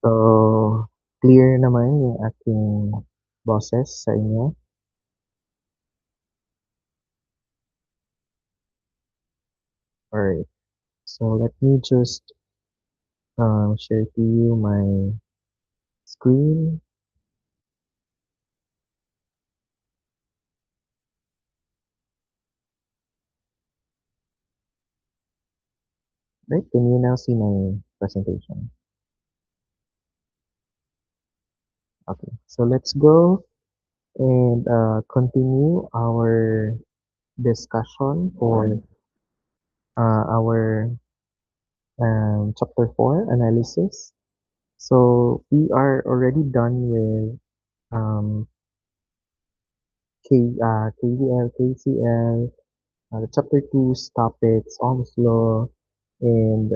So, clear naman yung ating boses sa inyo. Alright. So, let me just share to you my screen. Right? Can you now see my presentation? Okay. So, let's go and continue our discussion for our chapter 4 analysis. So, we are already done with um, KVL, KCL, the chapter 2's topics, Ohm's law, and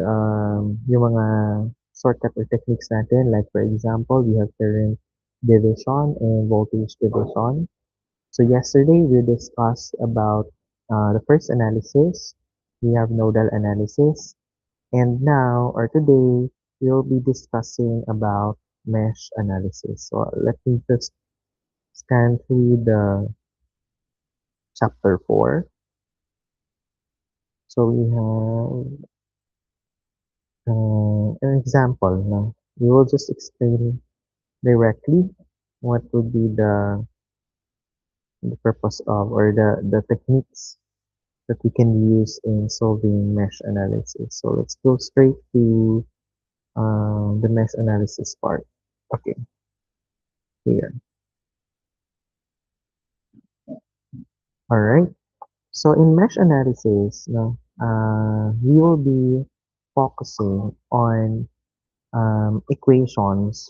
yung mga shortcut or techniques natin. Like for example, we have current division and voltage division. So yesterday we discussed about the first analysis. We have nodal analysis. And now or today, we'll be discussing about mesh analysis. So let me just scan through the chapter 4. So we have an example. No? We will just explain directly what would be the purpose of or the techniques that we can use in solving mesh analysis. So let's go straight to the mesh analysis part. Okay, here. All right. So in mesh analysis, no, we will be focusing on equations.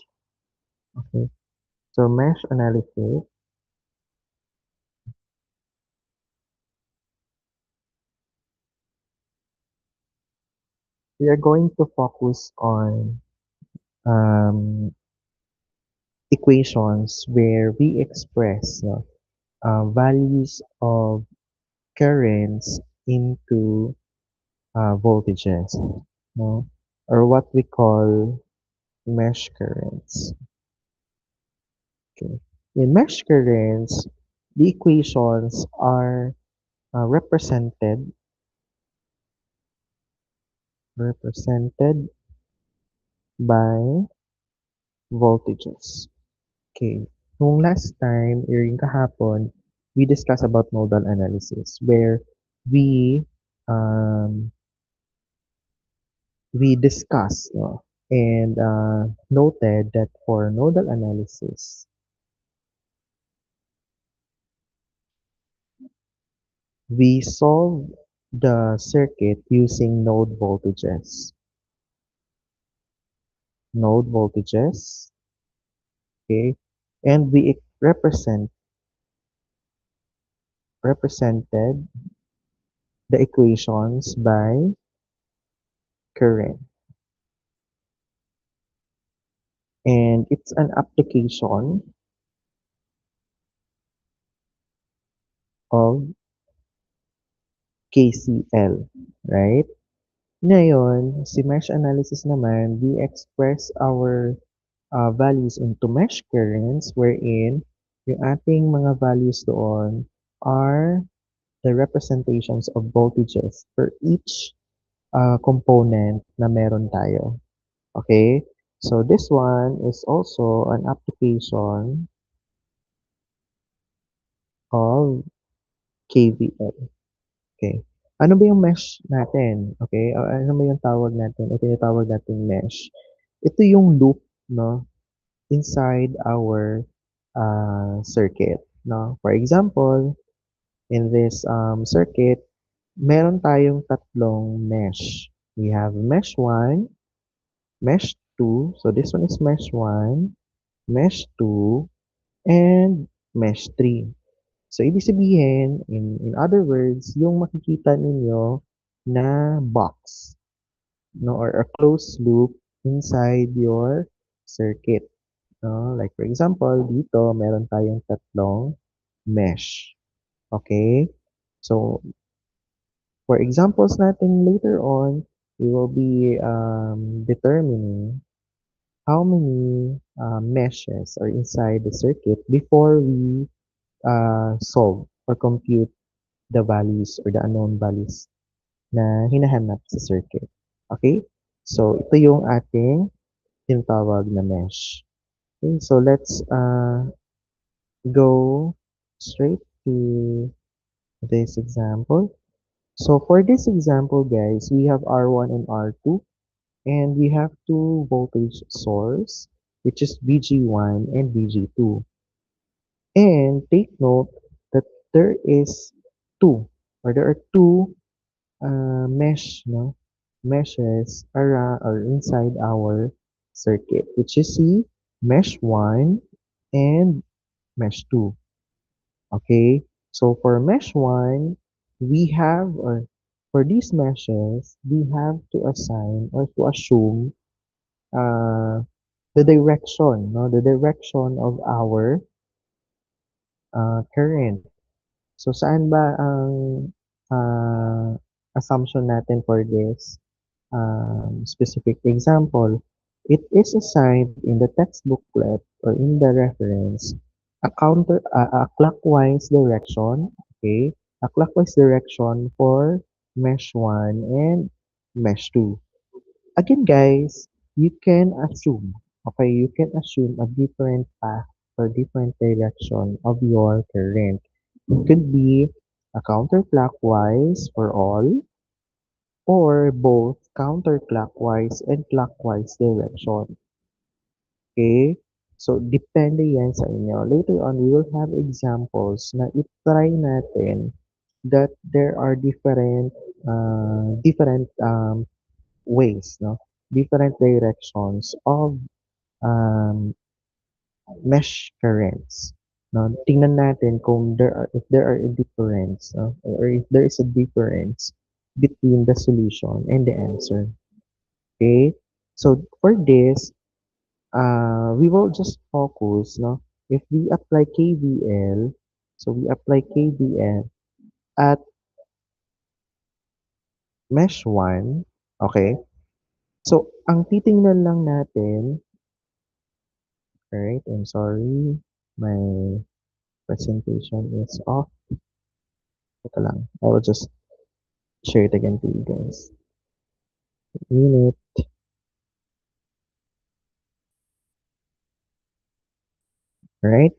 Okay. So mesh analysis, we are going to focus on um, equations where we express values of currents into voltages, no? Or what we call mesh currents. Okay. In mesh currents, the equations are represented by voltages. Okay. Nung last time, yung kahapon, we discussed about nodal analysis where we um, we discussed and noted that for nodal analysis, we solve the circuit using node voltages, okay, and we represented the equations by current, and it's an application of KCL, right? Ngayon, si mesh analysis naman, we express our values into mesh currents wherein yung ating mga values doon are the representations of voltages for each component na meron tayo. Okay? So this one is also an application of KVL. Okay. Ano ba yung mesh natin? Okay? O ano ba yung tawag natin? O tinatawag natin mesh. Ito yung loop, no? Inside our circuit, no? For example, in this circuit, meron tayong tatlong mesh. We have mesh 1, mesh 2. So this one is mesh 1, mesh 2, and mesh 3. So ibig sabihin, in other words, yung makikita ninyo na box, no, or a closed loop inside your circuit. No? Like for example, dito meron tayong tatlong mesh. Okay? So for examples natin later on, we will be determining how many meshes are inside the circuit before we solve or compute the values or the unknown values na hinahanap sa circuit. Okay? So, ito yung ating tinatawag na mesh. Okay, so let's go straight to this example. So for this example, guys, we have R1 and R2, and we have two voltage source, which is VG1 and VG2. And take note that there is two, or there are two meshes around or inside our circuit, which is the mesh 1 and mesh 2. Okay, so for mesh 1, we have, or for these meshes, we have to assign or to assume uh, the direction, no, the direction of our current. So saan ba ang uh, assumption natin for this specific example? It is assigned in the textbook booklet or in the reference a clockwise direction, okay? A clockwise direction for mesh 1 and mesh 2. Again, guys, you can assume, okay, you can assume a different path or different direction of your current. It could be a counterclockwise for all, or both counterclockwise and clockwise direction. Okay? So, depende yan sa inyo. Later on, we will have examples na itry natin that there are different ways, no? Different directions of um, mesh currents. No? Tingnan natin kung if there are a difference, no? Or if there is a difference between the solution and the answer. Okay? So, for this, we will just focus, no? If we apply KVL, so we apply KVL at mesh 1, okay? So, ang titingnan lang natin, alright, I'm sorry, my presentation is off. Ito lang, I will just share it again to you guys. Minute, alright?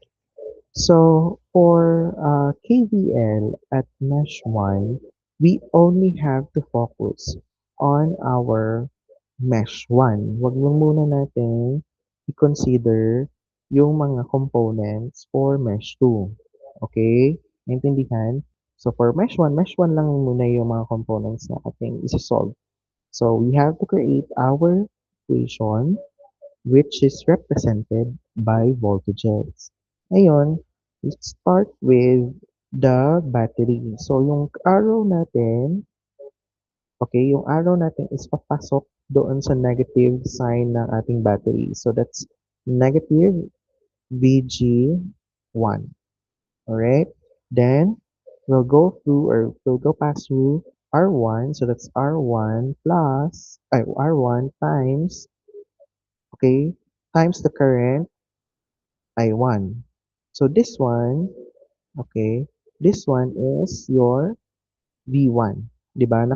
So, for KVL at mesh 1, we only have to focus on our mesh 1. Wag lang muna natin i-consider yung mga components for mesh 2. Okay? Naintindihan? So, for mesh 1 lang muna yung mga components na ating isa-solve. So, we have to create our equation which is represented by voltages. Ngayon, let's start with the battery. So, yung arrow natin, okay, yung arrow natin is papasok doon sa negative sign ng ating battery. So, that's negative VG1. Alright? Then, we'll go past through R1. So, that's R1 plus, R1 times, okay, times the current I1. So this one, okay, this one is your V1. 'Di ba?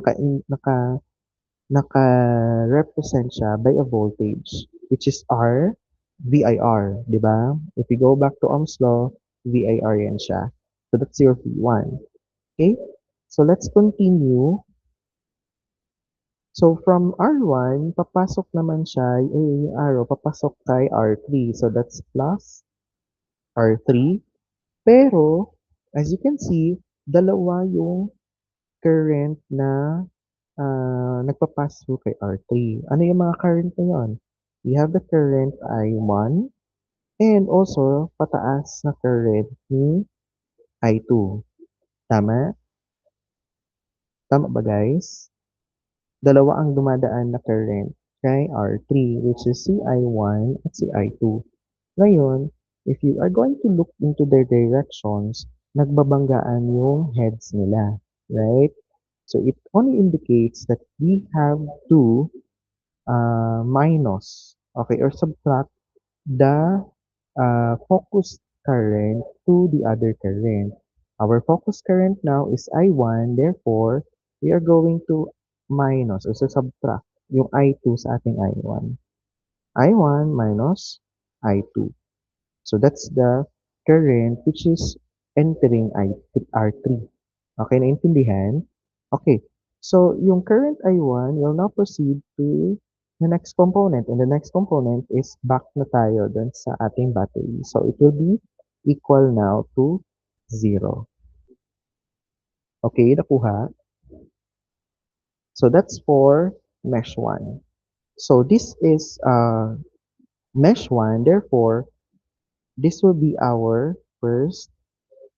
Naka-represent siya by a voltage which is R VIR, 'di ba? If you go back to Ohm's law, VIR yan siya. So that's your V1. Okay? So let's continue. So from R1, papasok naman siya, yung arrow, papasok kay R3. So that's plus R3. Pero, as you can see, dalawa yung current na nagpa-pass through kay R3. Ano yung mga current na yun? We have the current I1 and also pataas na current ni I2. Tama? Tama ba guys? Dalawa ang dumadaan na current kay R3 which is si I1 at si I2. Ngayon, if you are going to look into their directions, nagbabanggaan yung heads nila, right? So it only indicates that we have to minus okay, or subtract the focus current to the other current. Our focus current now is I1, therefore, we are going to minus or subtract yung I2 sa ating I1. I1 minus I2. So that's the current which is entering R3. Okay, naintindihan? Okay, so yung current I1 will now proceed to the next component. And the next component is back na tayo dun sa ating battery. So it will be equal now to 0. Okay, nakuha? So that's for mesh 1. So this is mesh 1. Therefore, this will be our first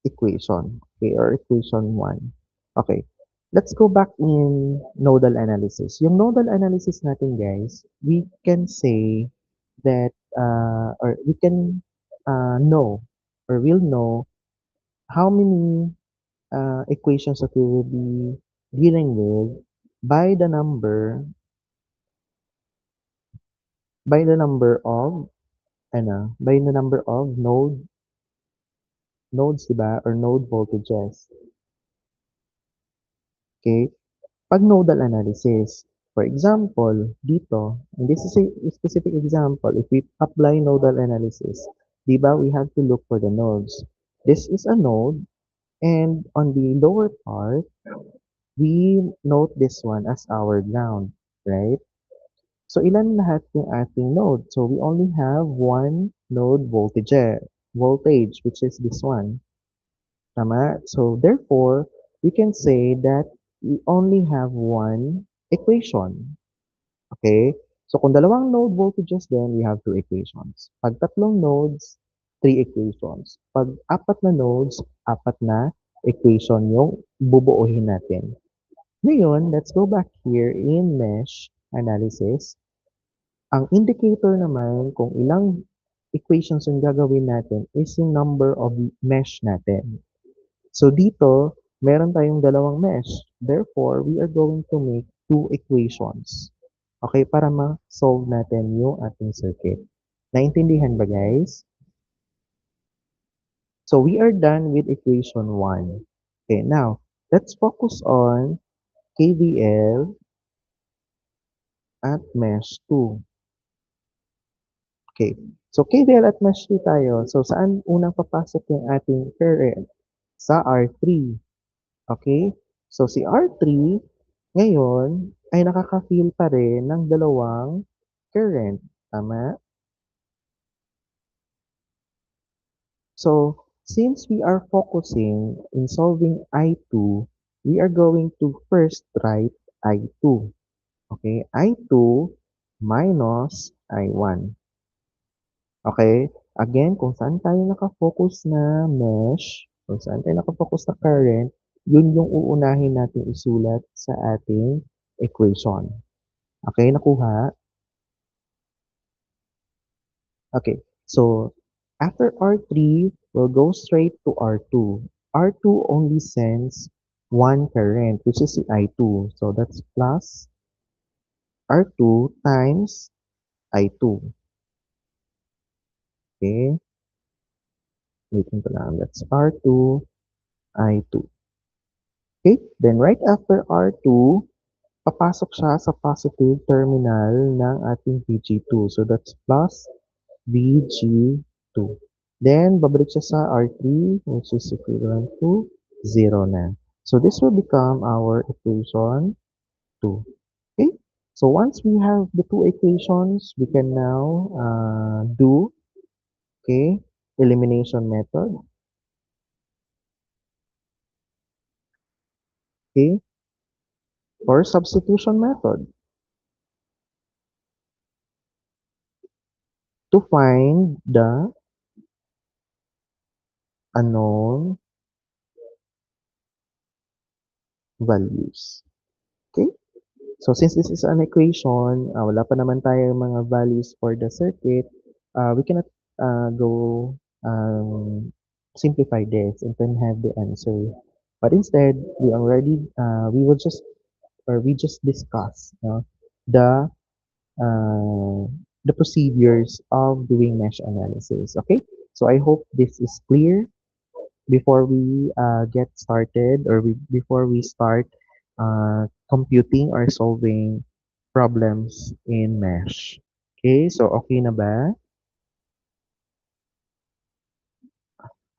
equation, okay, or equation 1. Okay, let's go back in nodal analysis. Yung nodal analysis natin, guys, we can say that, or we can know, or we'll know how many equations that we will be dealing with by the number, of, by the number of nodes, diba, or node voltages. Okay? Pag nodal analysis, for example, dito, and this is a specific example, if we apply nodal analysis, di ba, we have to look for the nodes. This is a node, and on the lower part, we note this one as our ground, right? So, ilan lahat yung ating node? So, we only have one node voltage, which is this one. Tama? So, therefore, we can say that we only have one equation. Okay? So, kung dalawang node voltages then we have two equations. Pag tatlong nodes, three equations. Pag apat na nodes, apat na equation yung bubuuhin natin. Ngayon, let's go back here in mesh analysis. Ang indicator naman kung ilang equations yung gagawin natin is yung number of mesh natin. So dito, meron tayong dalawang mesh. Therefore, we are going to make two equations. Okay, para ma-solve natin yung ating circuit. Naintindihan ba, guys? So we are done with equation 1. Okay, now, let's focus on KVL at mesh 2. Okay, so KVL at mesh 2 tayo. So saan unang papasok yung ating current? Sa R3. Okay? So, si R3, ngayon, ay nakaka-feel pa rin ng dalawang current. Tama? So, since we are focusing in solving I2, we are going to first write I2. Okay? I2 minus I1. Okay? Again, kung saan tayo nakafocus na mesh, kung saan tayo nakafocus na current, yun yung uunahin natin isulat sa ating equation. Okay, nakuha? Okay, so after R3, we'll go straight to R2. R2 only sends one current, which is the I2. So that's plus R2 times I2. Okay, waiting ko lang. That's R2, I2. Okay, then right after R2, papasok siya sa positive terminal ng ating VG2. So that's plus VG2. Then, babalik siya sa R3, which is equivalent to 0 na. So this will become our equation 2. Okay? So once we have the two equations, we can now do, okay, elimination method. Okay? Or substitution method to find the unknown values. Okay? So since this is an equation, wala pa naman tayong mga values for the circuit, we cannot go simplify this and then have the answer. But instead, we will just, or we just discuss the uh, the procedures of doing mesh analysis. Okay, so I hope this is clear before we get started, or before we start computing or solving problems in mesh. Okay, so okay na ba?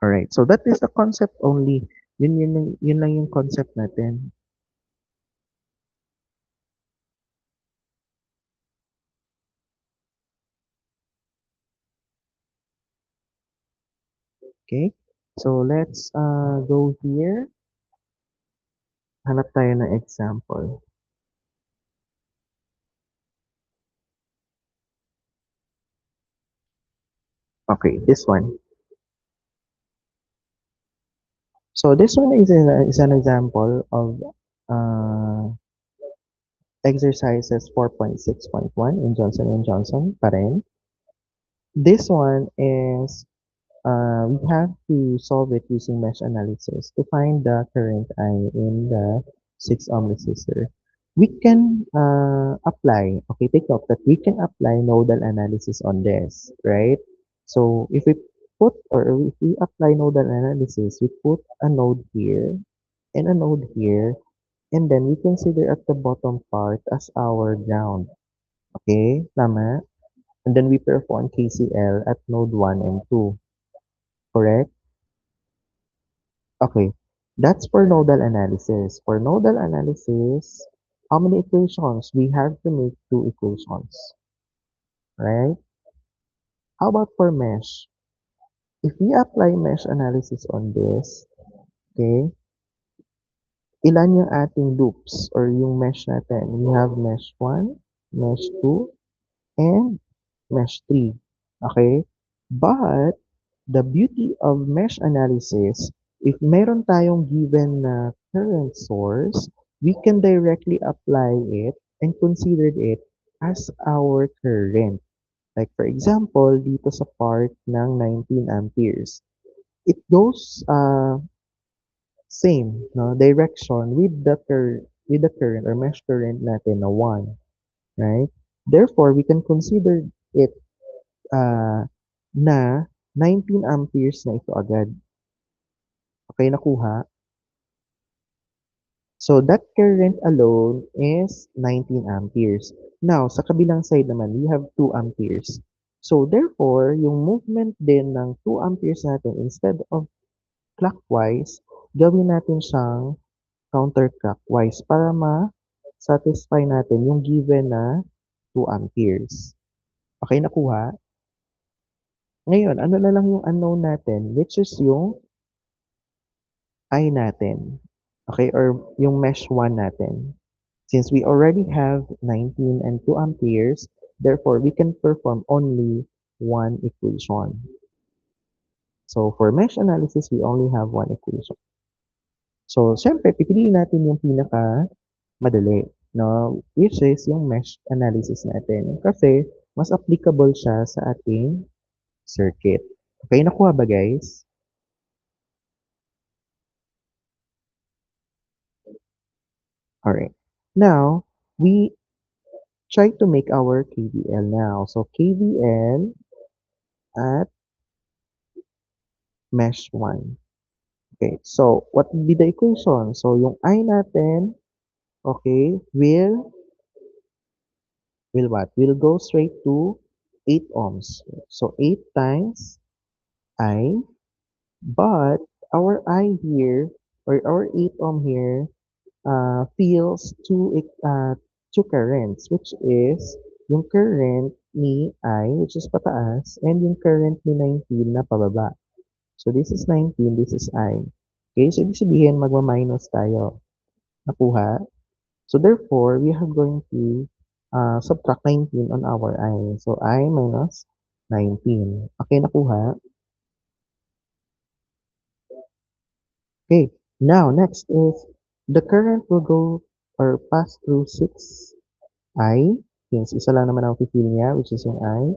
Alright, so that is the concept only. Yun lang yung concept natin. Okay, so let's go here. Hanap tayo ng example. Okay, this one. So this one is an example of uh, exercises 4.6.1 in Johnson and Johnson pa rin. This one is we have to solve it using mesh analysis to find the current I in the 6 ohm resistor. We can apply, okay, take note that we can apply nodal analysis on this, right? So if we if we apply nodal analysis, we put a node here and a node here, and then we consider at the bottom part as our ground. Okay, tama? And then we perform KCL at node 1 and 2, correct? Okay, that's for nodal analysis. For nodal analysis, how many equations? We have to make 2 equations, right? How about for mesh? If we apply mesh analysis on this, okay, ilan yung ating loops or yung mesh natin? We have mesh 1, mesh 2, and mesh 3. Okay? But, the beauty of mesh analysis, if meron tayong given na current source, we can directly apply it and consider it as our current. Like for example, dito sa part ng 19 amperes. It goes same no direction with the current or mesh current natin na 1, right? Therefore, we can consider it uh, na 19 amperes na ito agad. Okay, nakuha? So, that current alone is 19 amperes. Now, sa kabilang side naman, we have 2 amperes. So, therefore, yung movement din ng 2 amperes natin, instead of clockwise, gawin natin siyang counterclockwise para ma-satisfy natin yung given na 2 amperes. Okay, nakuha? Ngayon, ano na lang yung unknown natin, which is yung I natin. Okay, or yung mesh 1 natin. Since we already have 19 and 2 amperes, therefore we can perform only one equation. So for mesh analysis, we only have one equation. So, syempre, pipiliin natin yung pinaka madali, no? Which is yung mesh analysis natin. Kasi, mas applicable siya sa ating circuit. Okay, nakuha ba guys? Alright. Now, we try to make our KVL now. So, KVL at mesh 1. Okay, so what would be the equation? So, yung I natin, okay, will what? Will go straight to 8 ohms. So, 8 times I, but our I here, or our 8 ohm here, feels two currents, which is yung current ni I, which is pataas, and yung current ni 19 na pababa. So, this is 19, this is I. Okay, so ibig sabihin, magma-minus tayo. Nakuha? So, therefore, we are going to subtract 19 on our I. So, I minus 19. Okay, nakuha? Okay, now next is the current will go or pass through 6I, since isa lang naman ang feel niya, which is yung I,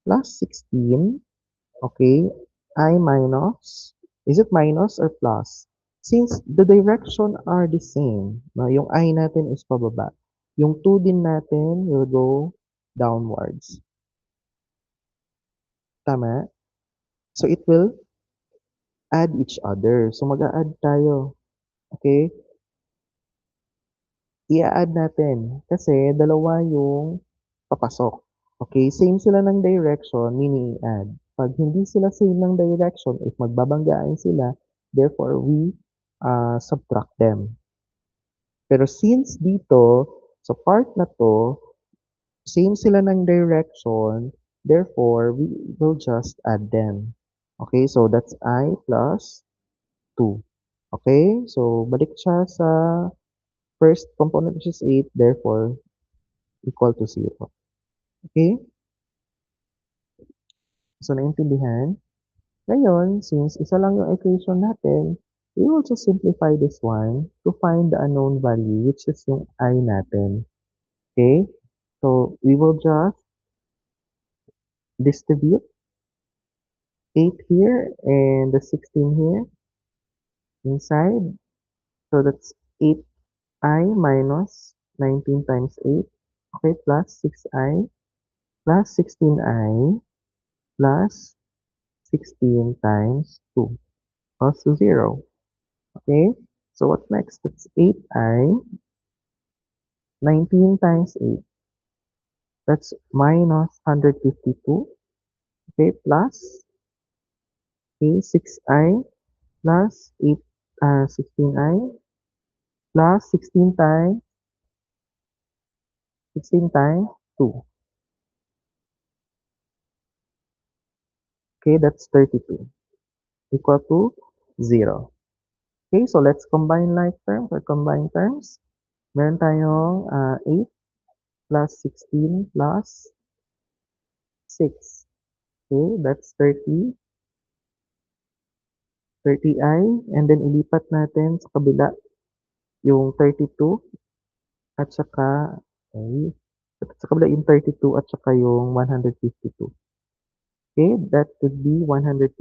plus 16, okay, I minus, is it minus or plus? Since the direction are the same, no, yung I natin is pababa, yung 2 din natin will go downwards. Tama? So, it will add each other. So, mag-a-add tayo. Okay? I-a-add natin kasi dalawa yung papasok. Okay? Same sila ng direction, meaning i-add. Pag hindi sila same ng direction, if magbabanggaan sila, therefore we subtract them. Pero since dito, sa part na to, same sila ng direction, therefore we will just add them. Okay? So that's I plus 2. Okay? So balik siya sa first component, which is 8, therefore equal to 0. Okay? So, naintindihan? Ngayon, since isa lang yung equation natin, we will just simplify this one to find the unknown value, which is yung I natin. Okay? So, we will just distribute 8 here and the 16 here inside. So, that's 8I minus 19 times 8. Okay, plus 6I plus 16I plus 16 times 2 equals to 0. Okay? So what's next? That's 8I, 19 times 8. That's minus 152. Okay, plus okay, 6I plus 8, 16I plus 16 times 2. Okay, that's 32. Equal to 0. Okay, so let's combine like terms or combine terms. Meron tayong 8 plus 16 plus 6. Okay, that's 30i, and then ilipat natin sa kabila yung 32 at saka okay, sa kabila yung 32 at saka yung 152. Okay, that would be 152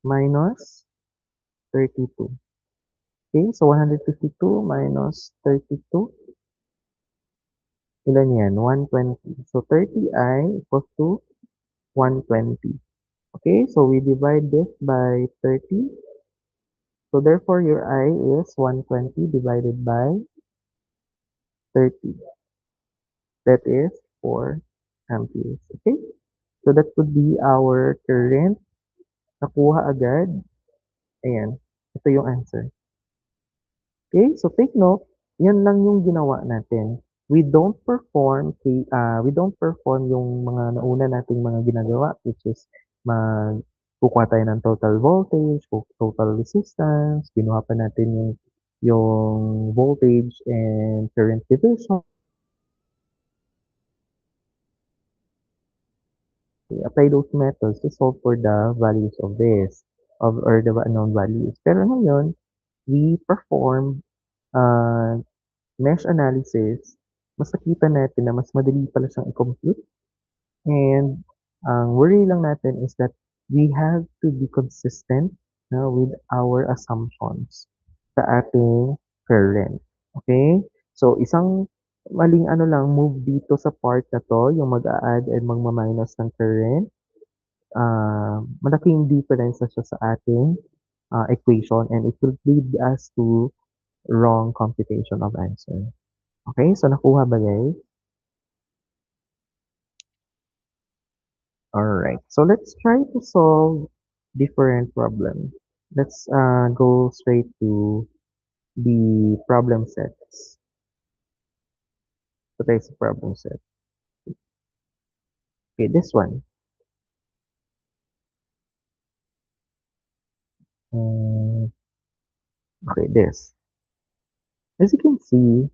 minus 32. Okay, so 152 minus 32, ilan yan? 120. So 30i equals to 120. Okay, so we divide this by 30. So therefore, your I is 120 divided by 30. That is 4 amperes. Okay? So that would be our current. Nakuha agad. Ayan. Ito yung answer. Okay? So take note, yan lang yung ginawa natin. We don't perform yung mga nauna nating mga ginagawa, which is kukuha tayo ng total voltage, total resistance, ginawa pa natin yung voltage and current division. Apply those methods to solve for the values of this, or the unknown values. Pero ngayon, we perform mesh analysis. Mas nakita natin na mas madali pala siyang i-compute. And ang worry lang natin is that we have to be consistent with our assumptions sa ating current. Okay? So, isang maling move dito sa part na to, yung mag-a-add and magma-minus ng current. Malaking difference na siya sa ating equation, and it will lead us to wrong computation of answer. Okay, so nakuha ba guys? Alright, so let's try to solve different problems. Let's go straight to the problem sets. So there's a problem set. Okay, this one. Okay, this. As you can see,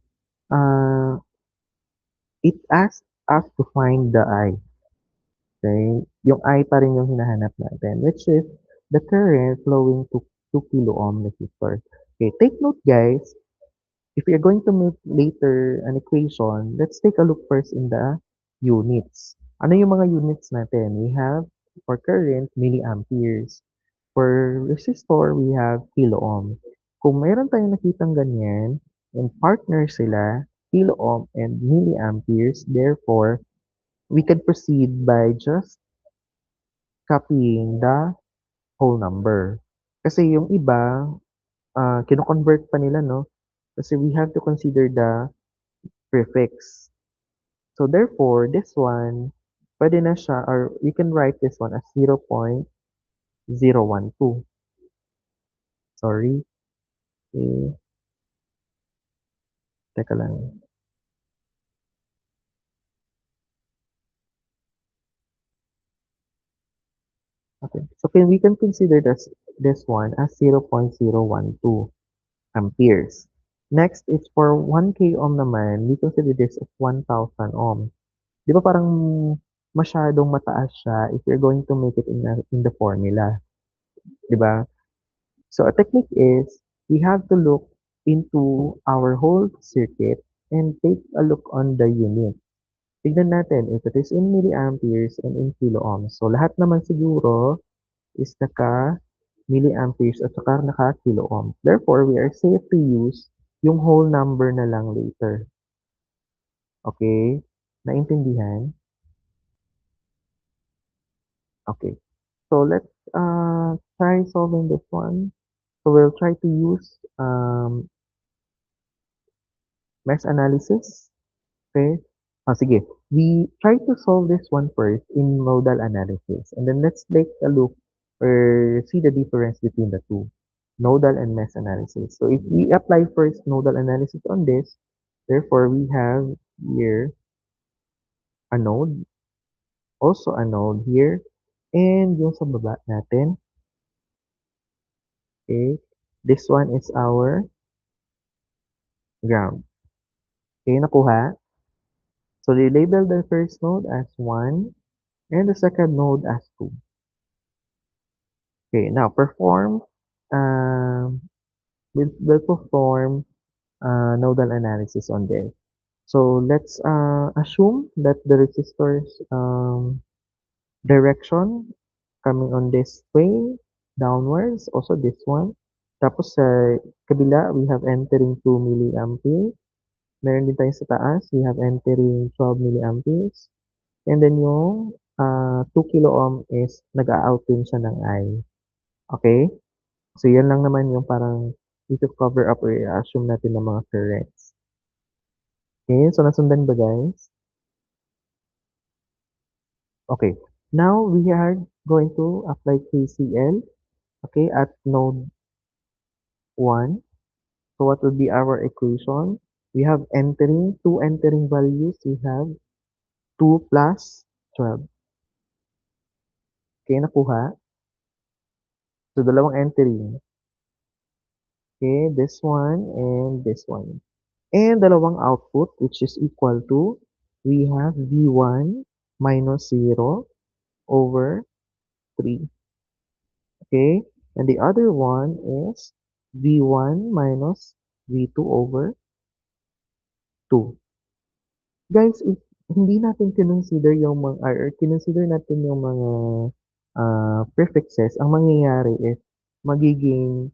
it asks us to find the I. Okay? Yung I pa rin yung hinahanap natin, which is the current flowing to 2 kilo ohm resistor. Okay, take note guys, if you're going to make later an equation, let's take a look first in the units. Ano yung mga units natin? We have, for current, milliamperes. For resistor, we have kilo ohm. Kung mayroon tayong nakitang ganyan, and partner sila, kilo ohm and milliamperes, therefore, we can proceed by just copying the whole number. Kasi yung iba, kino-convert pa nila 'no, kasi we have to consider the prefix. So therefore, this one, puwede na siya or we can write this one as 0.012. Sorry, eh, teka lang. Okay, so we can consider this one as 0.012 amperes. Next is for 1K ohm naman, we consider this as 1,000 ohm. 'Di ba parang masyadong mataas siya if you're going to make it in the formula, 'di ba? So a technique is we have to look into our whole circuit and take a look on the unit. Tignan natin if it is in milliamperes and in kilo ohms. So lahat naman siguro is naka-milliamperes at saka naka-kilo ohms. Therefore, we are safe to use yung whole number na lang later. Okay? Naintindihan? Okay. So let's try solving this one. So we'll try to use mesh analysis. Okay. Sige. We try to solve this one first in nodal analysis. And then let's take a look or see the difference between the two, nodal and mesh analysis. So if we apply first nodal analysis on this, therefore we have here a node, also a node here, and yung sa baba natin, okay, this one is our ground. Okay, nakuha? So we label the first node as 1 and the second node as 2. Okay, now um, we'll perform nodal analysis on this. So let's assume that the resistor's direction coming on this way, downwards, also this one. Tapos sa kabila, we have entering 2 milliampere. Meron din tayo sa taas, we have entering 12 milliamperes. And then yung 2 kilo ohm is nag-a-out din siya ng I. Okay? So, yan lang naman yung parang dito cover up or i-assume natin ng mga currents. Okay? So, nasundan ba guys? Okay. Now, we are going to apply KCL, okay, at node 1. So, what would be our equation? We have two entering values. We have 2 plus 12. Okay, nakuha? So, dalawang entering. Okay, this one and this one. And dalawang output which is equal to, we have V1 minus 0 over 3. Okay, and the other one is V1 minus V2 over 2. Guys, if hindi natin kinonsider yung mga, or kinonsider natin yung mga prefixes, ang mangyayari is magiging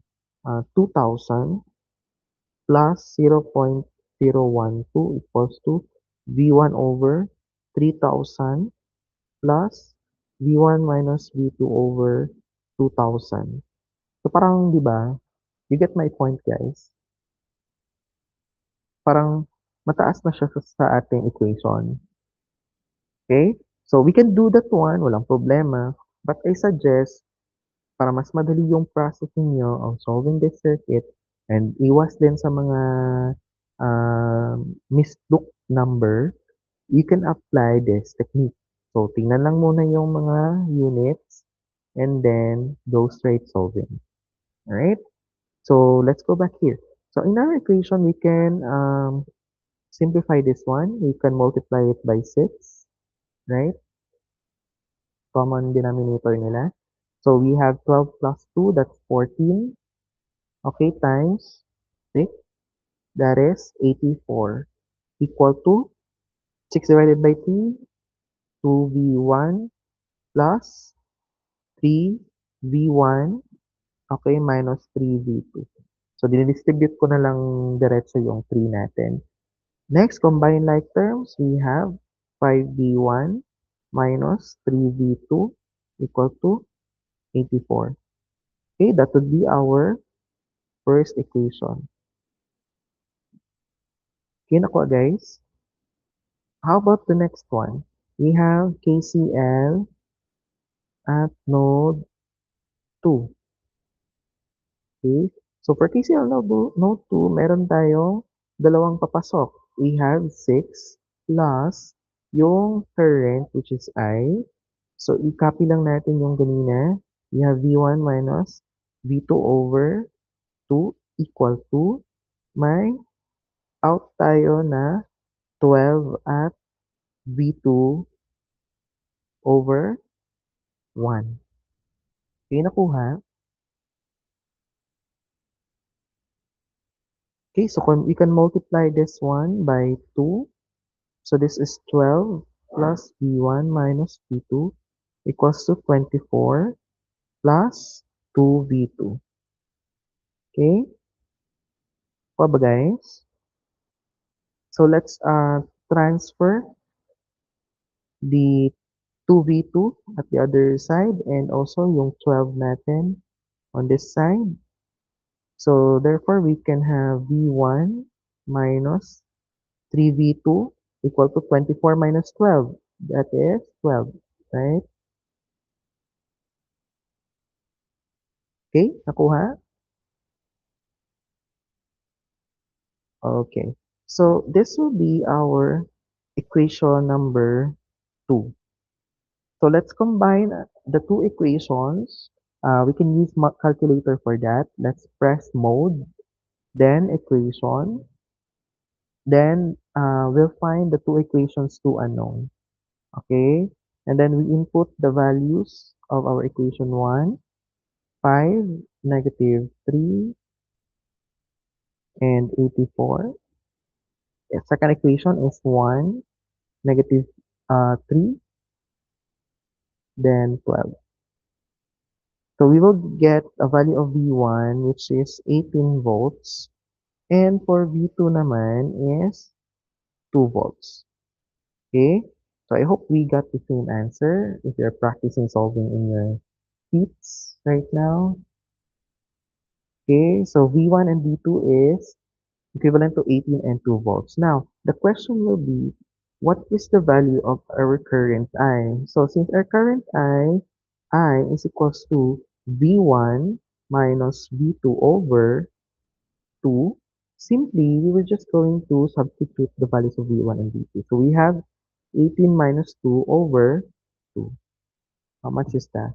2,000 plus 0.012 equals to V1 over 3,000 plus V1 minus V2 over 2,000. So parang, di ba, you get my point guys? Parang mataas na siya sa ating equation. Okay? So we can do that one, walang problema. But I suggest, para mas madali yung process niyo of solving this circuit and iwas din sa mga mislook number, you can apply this technique. So, tingnan lang muna yung mga units and then go straight solving. Alright? So, let's go back here. So, in our equation, we can simplify this one. We can multiply it by 6. Right? Common denominator nila. So, we have 12 plus 2, that's 14. Okay, times 6, that is 84. Equal to 6 divided by 3, 2V1 plus 3V1, okay, minus 3V2. So, dinidistribute ko na lang diretso yung 3 natin. Next, combine like terms, we have 5V1 minus 3V2 equal to 84. Okay, that would be our first equation. Okay, nakuha guys. How about the next one? We have KCL at node 2. Okay? So for KCL node 2, meron tayong dalawang papasok. We have 6 plus yung current which is I. So i-copy lang natin yung ganina. We have V1 minus V2 over 2 equal to may out tayo na 12 at V2 over 1. Okay, nakuha. Okay, so we can multiply this one by 2. So this is 12 plus V1 minus V2 equals to 24 plus 2V2. Okay, pa ba guys? So let's transfer the 2V2 at the other side and also yung 12 natin on this side. So therefore, we can have V1 minus 3V2 equal to 24 minus 12. That is 12, right? Okay, nakuha? Okay. So this will be our equation number 2. So let's combine the two equations. We can use calculator for that. Let's press mode, then equation. Then we'll find the two equations to unknown. Okay? And then we input the values of our equation 1, 5, negative 3, and 84. The second equation is 1, negative 3, then 12. So we will get a value of V1 which is 18 volts. And for V2 naman is 2 volts. Okay? So I hope we got the same answer if you're practicing solving in your sheets right now. Okay, so V1 and V2 is equivalent to 18 and 2 volts. Now, the question will be, what is the value of our current I? So since our current I is equals to V1 minus V2 over 2, simply we were just going to substitute the values of V1 and V2. So we have 18 minus 2 over 2. How much is that?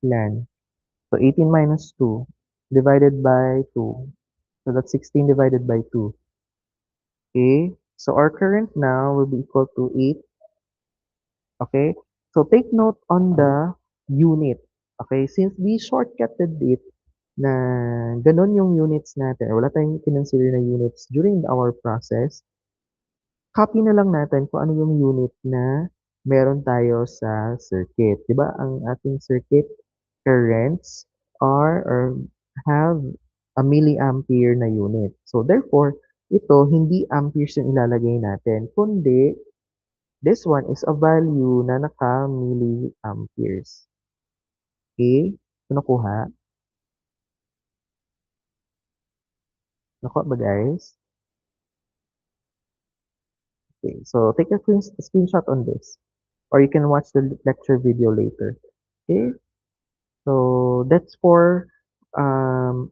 Plan. So 18 minus 2 divided by 2. So that's 16 divided by 2. Okay. So our current now will be equal to 8. Okay. So take note on the unit. Okay. Since we shortcutted it na ganun yung units natin, wala tayong kinonsider na units during our process, copy na lang natin kung ano yung unit na meron tayo sa circuit. 'Di ba? Ang ating circuit currents are or have a milliampere na unit. So therefore, ito hindi amperes yung ilalagay natin, kundi this one is a value na naka-milliamperes. Okay? So nakuha? Nakuha ba guys? Okay. So take a screenshot on this. Or you can watch the lecture video later. Okay? So that's for um,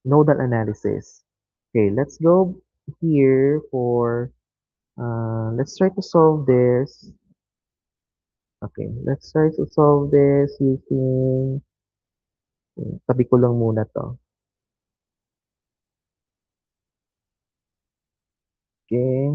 nodal analysis. Okay, let's go here for, let's try to solve this. Okay, let's try to solve this using, tabi ko lang muna to. Okay,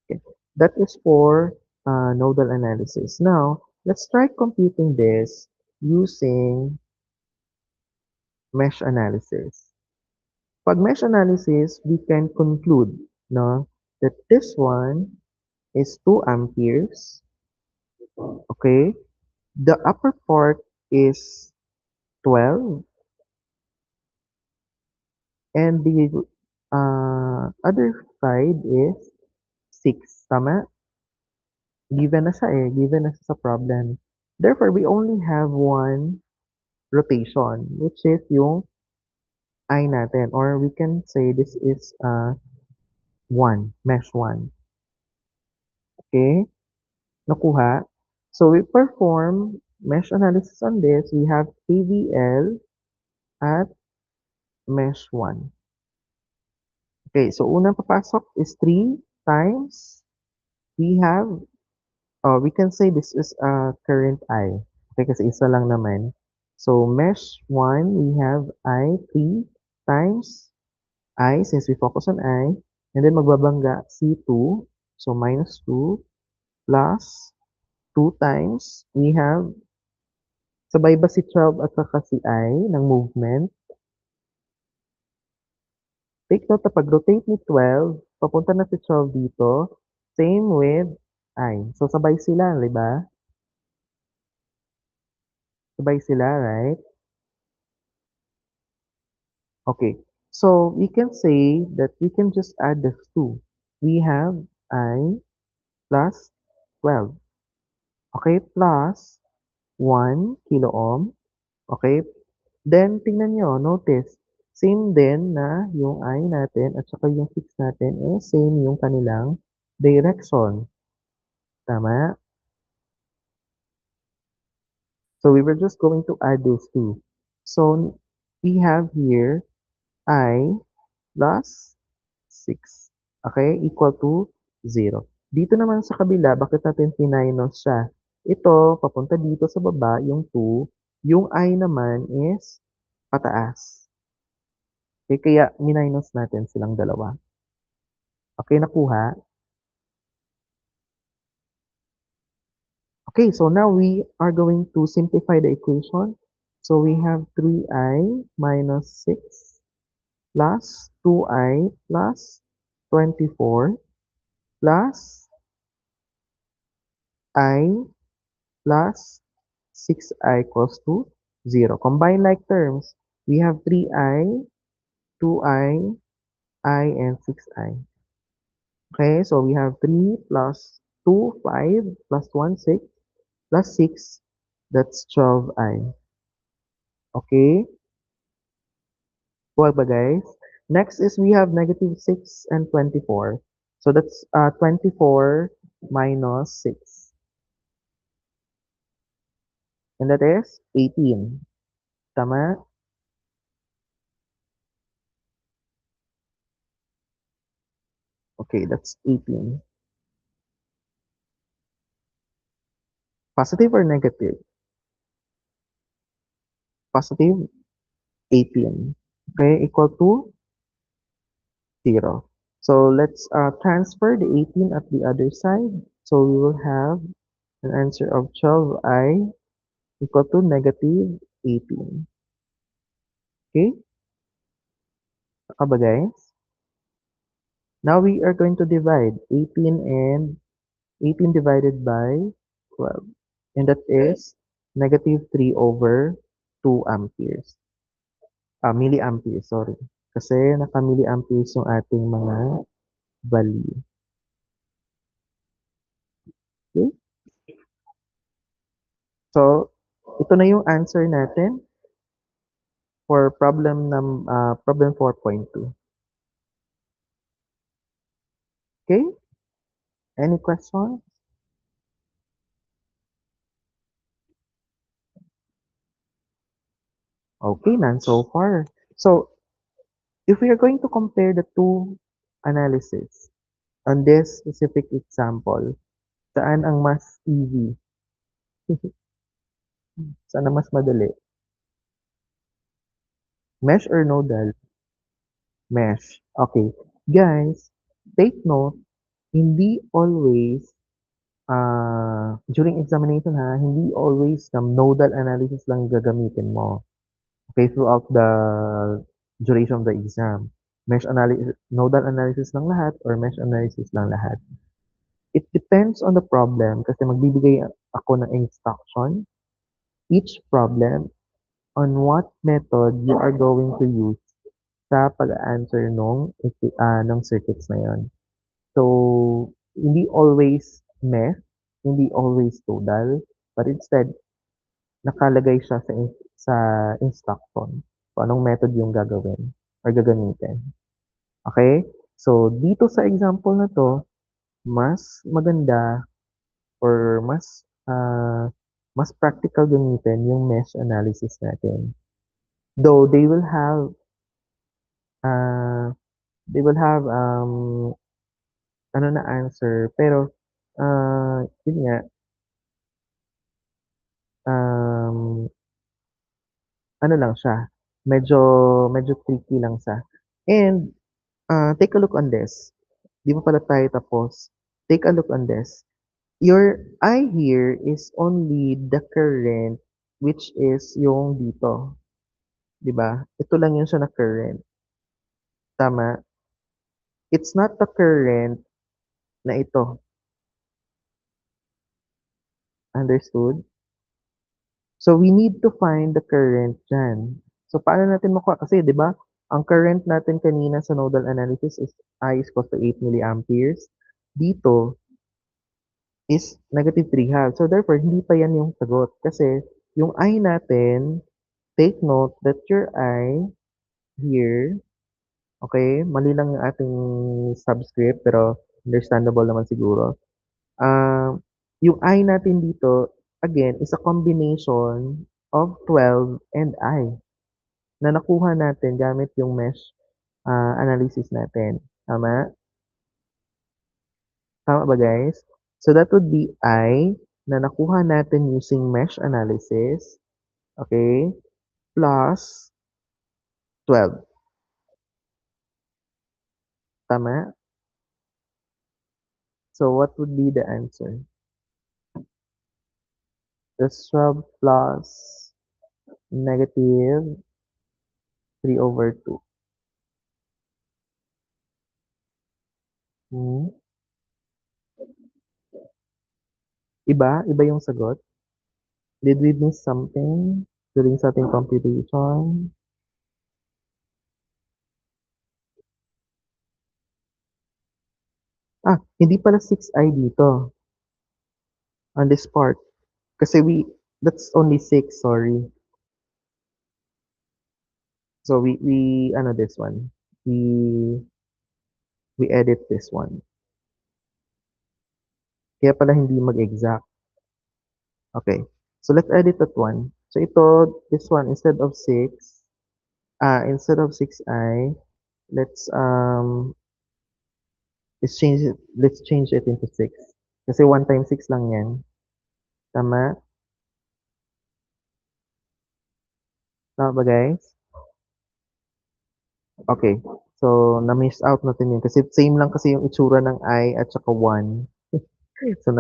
okay. That is for nodal analysis. Now, let's try computing this using mesh analysis. Pag mesh analysis, we can conclude, no, that this one is 2 amperes, okay? The upper part is 12 and the other side is 6. Tama? Given na siya eh. Given na siya sa problem. Therefore, we only have one rotation, which is yung I natin. Or we can say this is 1, mesh 1. Okay? Nakuha? So we perform mesh analysis on this. We have KVL at mesh 1. Okay, so unang papasok is 3 times we have, we can say this is a current I. Okay, kasi isa lang naman. So mesh 1, we have I 3 times I, since we focus on I, and then magbabangga C2, so minus 2 plus 2 times we have, sabay ba si 12 at saka si I ng movement? Take note na pag-rotate ni 12, papunta na si 12 dito, same with I. So sabay sila, di ba? Sabay sila, right? Okay. So we can say that we can just add the 2. We have I plus 12. Okay, plus 1 kilo ohm. Okay. Then tingnan nyo, notice, same din na yung I natin at saka yung 6 natin, same yung kanilang direction. Tama? So we were just going to add those two. So we have here I plus 6. Okay? Equal to 0. Dito naman sa kabila, bakit natin pinainos siya? Ito, papunta dito sa baba, yung 2. Yung I naman is pataas. Okay, kaya minus natin silang dalawa. Okay, nakuha? Okay, so now we are going to simplify the equation. So we have 3I minus 6 plus 2I plus 24 plus I plus 6I equals to 0. Combine like terms, we have 3I, 2I, I, and 6I. Okay, so we have 3 plus 2, 5, plus 1, 6, plus 6, that's 12I. Okay, buhay ba guys? Next is we have negative 6 and 24. So that's 24 minus 6. And that is 18. Tama? Okay, that's 18. Positive or negative? Positive 18. Okay, equal to 0. So let's transfer the 18 at the other side. So we will have an answer of 12I equal to negative 18. Okay, ba guys? Now we are going to divide 18 and 18 divided by 12. And that is negative 3 over 2 amperes. Milliamperes, sorry. Kasi naka-milliamperes yung ating mga value. Okay? So, ito na yung answer natin for problem 4.2. Okay? Any questions? Okay, none so far. So, if we are going to compare the two analysis on this specific example, saan ang mas easy? Saan ang mas madali? Mesh or nodal? Mesh. Okay. Guys, take note, hindi always, during examination ha, hindi always nodal analysis lang gagamitin mo. Okay, throughout the duration of the exam. Mesh analysis, nodal analysis lang lahat or mesh analysis lang lahat. It depends on the problem kasi magbibigay ako ng instruction. each problem on what method you are going to use sa pag-a-answer nung circuits na yun. So, hindi always math, hindi always total, but instead, nakalagay siya sa instruction kung anong method yung gagawin or gagamitin. Okay? So, dito sa example na to, mas maganda or mas practical gamitin yung mesh analysis natin. Though uh, they will have ano na answer, pero yun nga, um, ano lang siya, medyo medyo tricky lang siya. And take a look on this. Di pa pala tayo tapos. Take a look on this. Your I here is only the current which is yung dito, 'di ba? Ito lang yung siya na current, tama? It's not the current na ito, understood? So we need to find the current diyan. So paano natin makuha kasi 'di ba, ang current natin kanina sa nodal analysis is I is equals to 8 milliamperes. Dito is -3 So therefore hindi pa yan yung sagot kasi yung I natin, take note that your I here, okay, mali lang yung ating subscript pero understandable naman siguro. Yung I natin dito, again, is a combination of 12 and I na nakuha natin gamit yung mesh analysis natin. Tama? Tama ba guys? So that would be I na nakuha natin using mesh analysis, okay, plus 12. Tama? So what would be the answer? That's 12 plus -3/2. Hmm? Iba? Iba yung sagot? Did we miss something during sa ating computation? Hindi pala 6i dito on this part. Kasi that's only 6, sorry. So ano this one. We edit this one. Kaya pala hindi mag-exact. Okay. So let's edit that one. So this one, instead of 6i, let's let's change it into 6. Kasi 1 times 6 lang yan. Tama? Tama ba guys? Okay. So, na-miss out natin yun. Kasi same lang kasi yung itsura ng I at saka 1. So,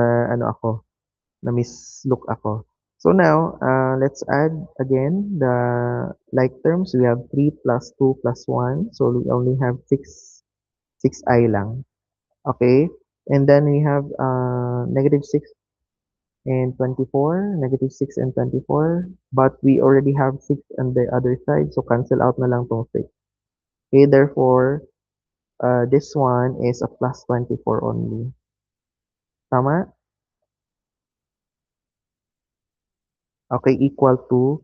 na-mislook ako. So now, let's add again the like terms. We have 3 plus 2 plus 1. So, we only have 6i lang. Okay. And then we have -6 and 24, -6 and 24. But we already have 6 on the other side. So, cancel out na lang tong 6. Okay, therefore, this one is a plus 24 only. Tama? Okay, equal to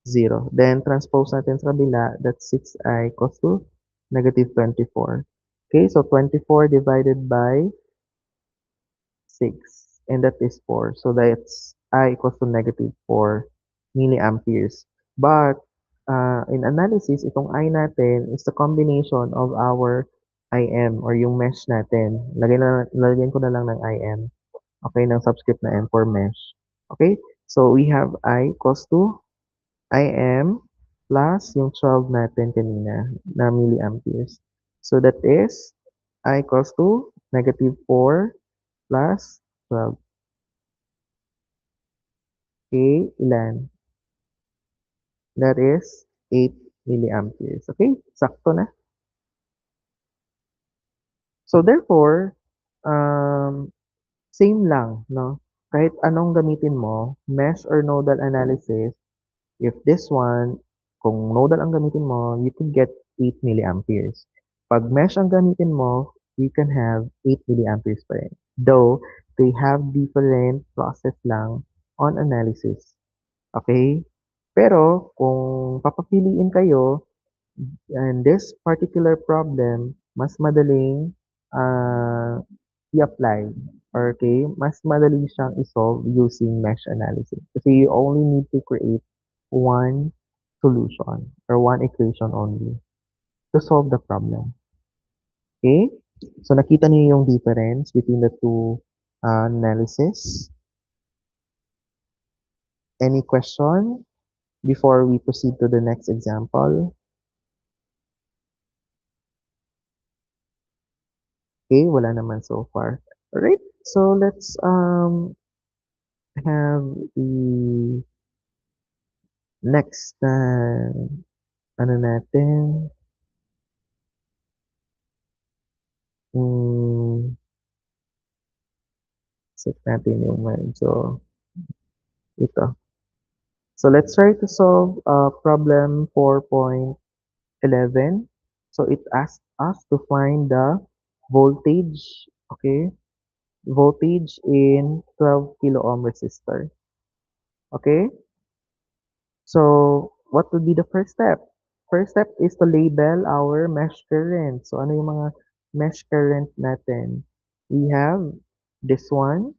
0. Then, transpose natin sa kabila, that's 6i equals to -24. Okay, so 24 divided by 6, and that is 4. So, that's I equals to -4 milliamperes. But, in analysis, itong I natin is the combination of our IM or yung mesh natin. Lagyan ko na lang ng IM. Okay, ng subscript na M for mesh. Okay, so we have I equals to IM plus yung 12 natin kanina na milliamperes. So that is I equals to -4 plus 12. Okay, ilan? That is 8 milliamperes. Okay, sakto na. So therefore, same lang, no? kahit anong gamitin mo, mesh or nodal analysis, if this one, kung nodal ang gamitin mo, you could get 8 milliamperes. Pag mesh ang gamitin mo, you can have 8 milliamperes pa rin. Though, they have different process lang on analysis. Okay? Pero, kung papapiliin kayo, and this particular problem, mas madaling uh, i-apply. Okay? Mas madali siyang i-solve using mesh analysis. Kasi you only need to create one solution or one equation only to solve the problem. Okay? So nakita niyo yung difference between the two analysis. Any question before we proceed to the next example? Okay, wala naman so far. Alright, so let's have the next ano natin, hmm, set natin yung medyo ito. So let's try to solve problem 4.11. So it asks us to find the voltage, okay? Voltage in 12 kilo ohm resistor. Okay? So what would be the first step? First step is to label our mesh current. So ano yung mga mesh current natin? We have this one,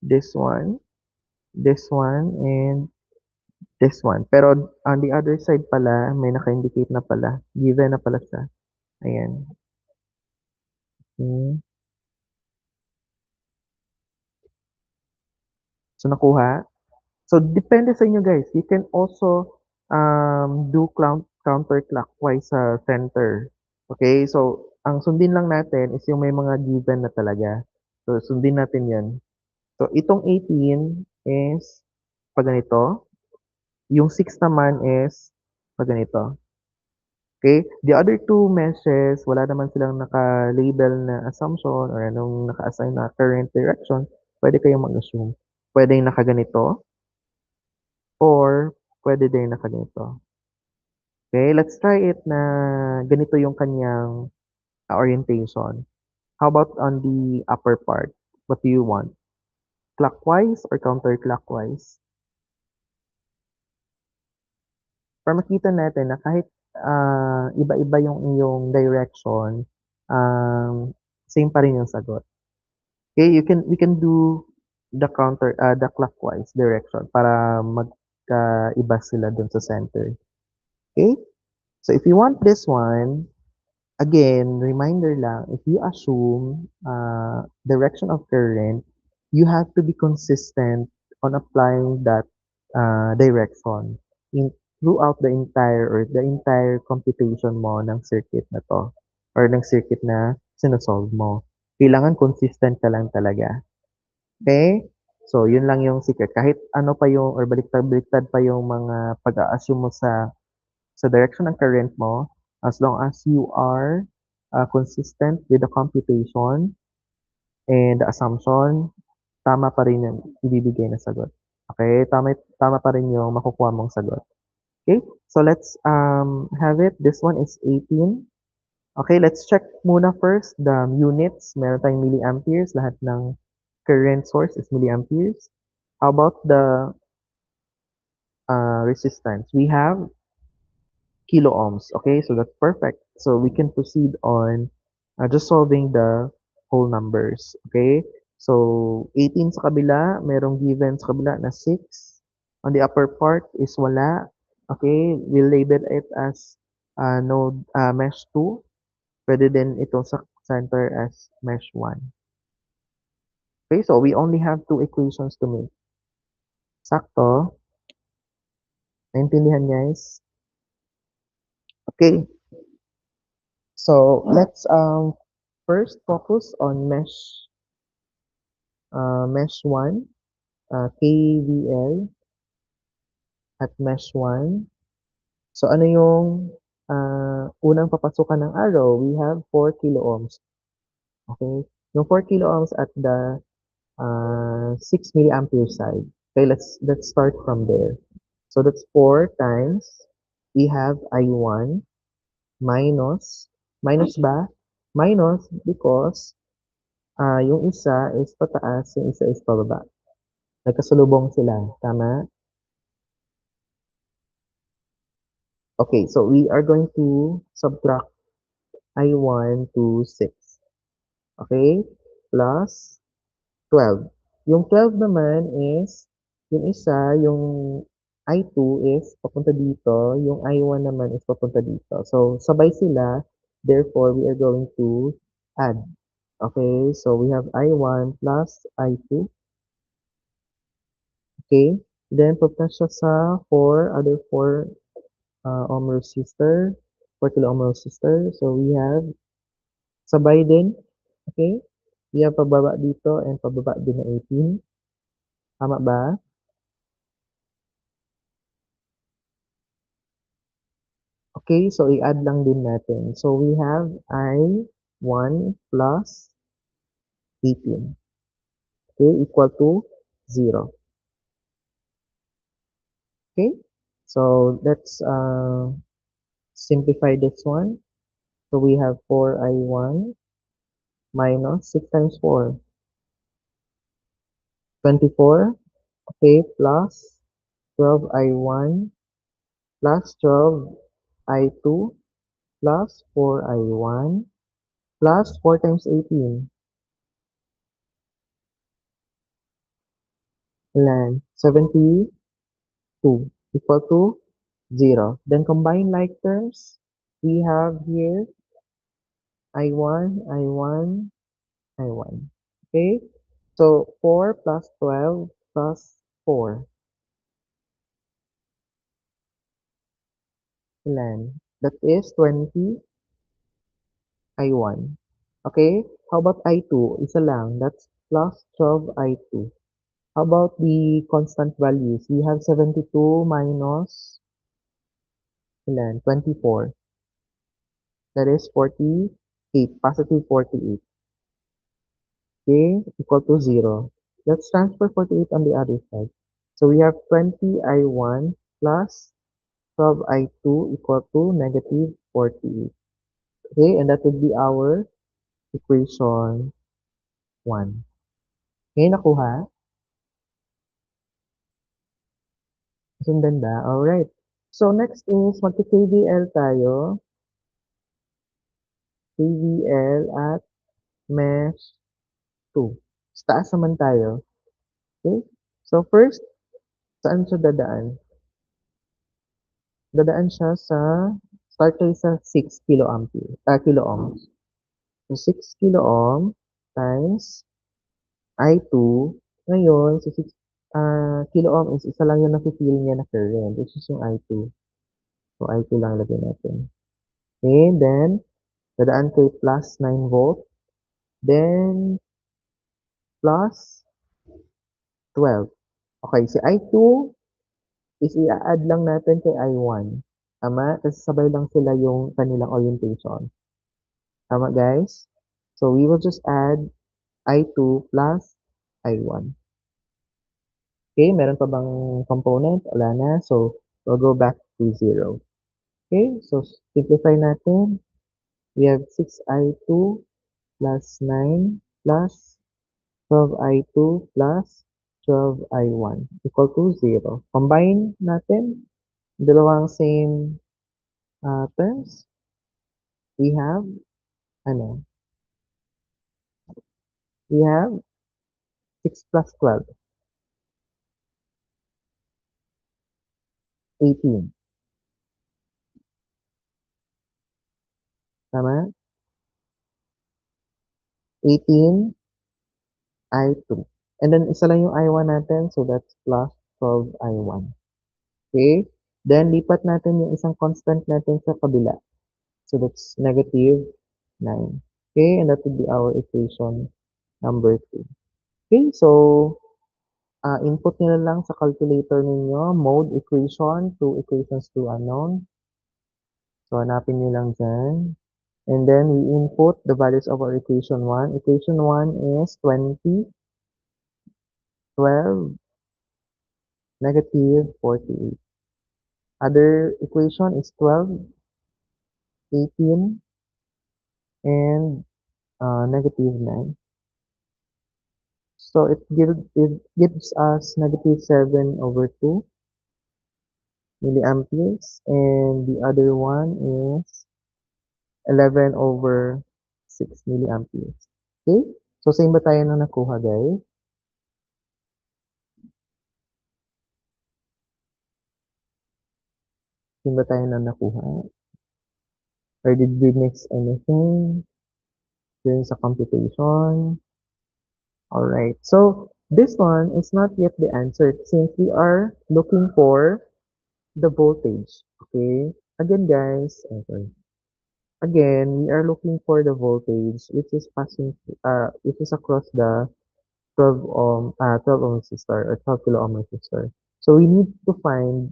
this one, this one, and this one. Pero on the other side pala, may naka-indicate na pala. Given na pala siya. Ayan. Hmm. So nakuha. So depende sa inyo guys. You can also do counterclockwise sa center. Okay? So ang sundin lang natin is yung may mga given na talaga. So sundin natin 'yan. So itong 18 is pag ganito. Yung 6 naman is pag ganito. Okay? The other two meshes, wala naman silang naka-label na assumption or anong naka-assign na current direction. Pwede kayong mag-assume. Pwede yung nakaganito or pwede din nakaganito. Okay? Let's try it na ganito yung kanyang orientation. How about on the upper part? What do you want? Clockwise or counterclockwise? Para makita natin na kahit iba-iba yung iyong direction, same pa rin yung sagot. Okay, we can do the clockwise direction para magkaiba sila dun sa center. Okay? So if you want this one, again, reminder lang, if you assume direction of current, you have to be consistent on applying that direction in throughout the entire computation mo ng circuit na to or ng circuit na sinosolve mo. Kailangan consistent ka lang talaga. Okay? So, yun lang yung secret. Kahit ano pa yung or baliktad-baliktad pa yung mga pag-a-assume mo sa direction ng current mo, as long as you are consistent with the computation and the assumption, tama pa rin yung ibibigay na sagot. Okay? Tama pa rin yung makukuha mong sagot. Okay? So, let's have it. This one is 18. Okay, let's check muna first the units. Meron tayong milliamperes. Lahat ng current source is milliamperes. How about the resistance? We have kilo ohms. Okay, so that's perfect. So we can proceed on just solving the whole numbers. Okay, so 18 sa kabila, merong given sa kabila na 6. On the upper part is wala. Okay, we'll label it as node mesh 2. Pwede din ito sa center as mesh 1. Okay, so we only have two equations to make. Sakto. Naintindihan guys? Okay, so let's first focus on mesh 1, KVL at mesh 1. So ano yung unang papasukan ng arrow? We have 4 kilo ohms. Okay? Yung 4 kilo ohms at the 6 milliampere side. Okay, let's start from there. So that's 4 times we have I1 minus, minus ba? Minus because yung isa is pataas, yung isa is pababa. Nagkasalubong sila, tama? Okay, so we are going to subtract I1 to 6. Okay? Plus 12. Yung 12 naman is, yung isa, yung I2 is papunta dito, yung I1 naman is papunta dito. So, sabay sila, therefore, we are going to add. Okay, so we have I1 plus I2. Okay, then papunta siya sa 4, other 4 ohm resistor, 4 kilo ohm resistor. So, we have sabay din. Okay, we have pababa dito and pababa din na 18. Tama ba? Okay, so i-add lang din natin. So we have I1 plus 18. Okay, equal to 0. Okay, so let's simplify this one. So we have 4I1 minus 6 times 4, 24. Okay, plus 12I1 plus 12I2 plus 4I1 plus 4 times 18. Ilan? 72 equal to 0. Then combine like terms. We have here I1, I1, I1. Okay? So 4 plus 12 plus 4. Ilan? That is 20 I1. Okay? How about I2? Isa lang. That's plus 12 I2. How about the constant values? We have 72 minus ilan? 24. That is 48. Positive 48. Okay, equal to 0. Let's transfer 48 on the other side. So we have 20I1 plus 12I2 equal to negative 48. Okay, and that would be our equation 1. Okay, nakuha? Sundan ba? Alright. So next is magka-KVL tayo. KVL at mesh 2. Sa taas naman tayo. Okay? So first, saan siya dadaan? Dadaan siya sa, start tayo sa 6 kilo ohms. So 6 kilo ohm times I2. Ngayon, sa 6 kilo ohm is isa lang yung nafe-feel niya na current, which is yung I2. So I2 lang lagyan natin. Okay, then dadaan kay plus 9 volt. Then plus 12. Okay, si I2 is i-add lang natin kay I1. Tama? Kasi sabay lang sila yung kanilang orientation. Tama, guys? So we will just add I2 plus I1. Okay, meron pa bang component? Wala na. So we'll go back to 0. Okay, so simplify natin. We have 6I2 plus 9 plus 12I2 plus 12I1 equal to 0. Combine natin dalawang same terms. We have, ano, we have 6 plus 12, 18. Tama? 18 I2. And then isa lang yung I1 natin, so that's plus 12 I1. Okay? Then lipat natin yung isang constant natin sa kabila. So that's negative 9. Okay? And that would be our equation number 2. Okay? So input nyo na lang sa calculator ninyo, mode equation, 2 equations to unknown. So hanapin nyo lang dyan. And then we input the values of our equation 1. Equation 1 is 20 12, negative 48. Other equation is 12, 18, and negative 9. So it gives us negative 7 over 2 milliamperes, and the other one is 11 over 6 milliamperes. Okay? So same ba tayo na nakuha, guys? Same ba tayo na nakuha? Or did we miss anything during sa computation? Alright, so this one is not yet the answer since we are looking for the voltage. Okay? Again, guys, okay. Again, we are looking for the voltage which is across the 12 ohm resistor or 12 kilo ohm resistor. So we need to find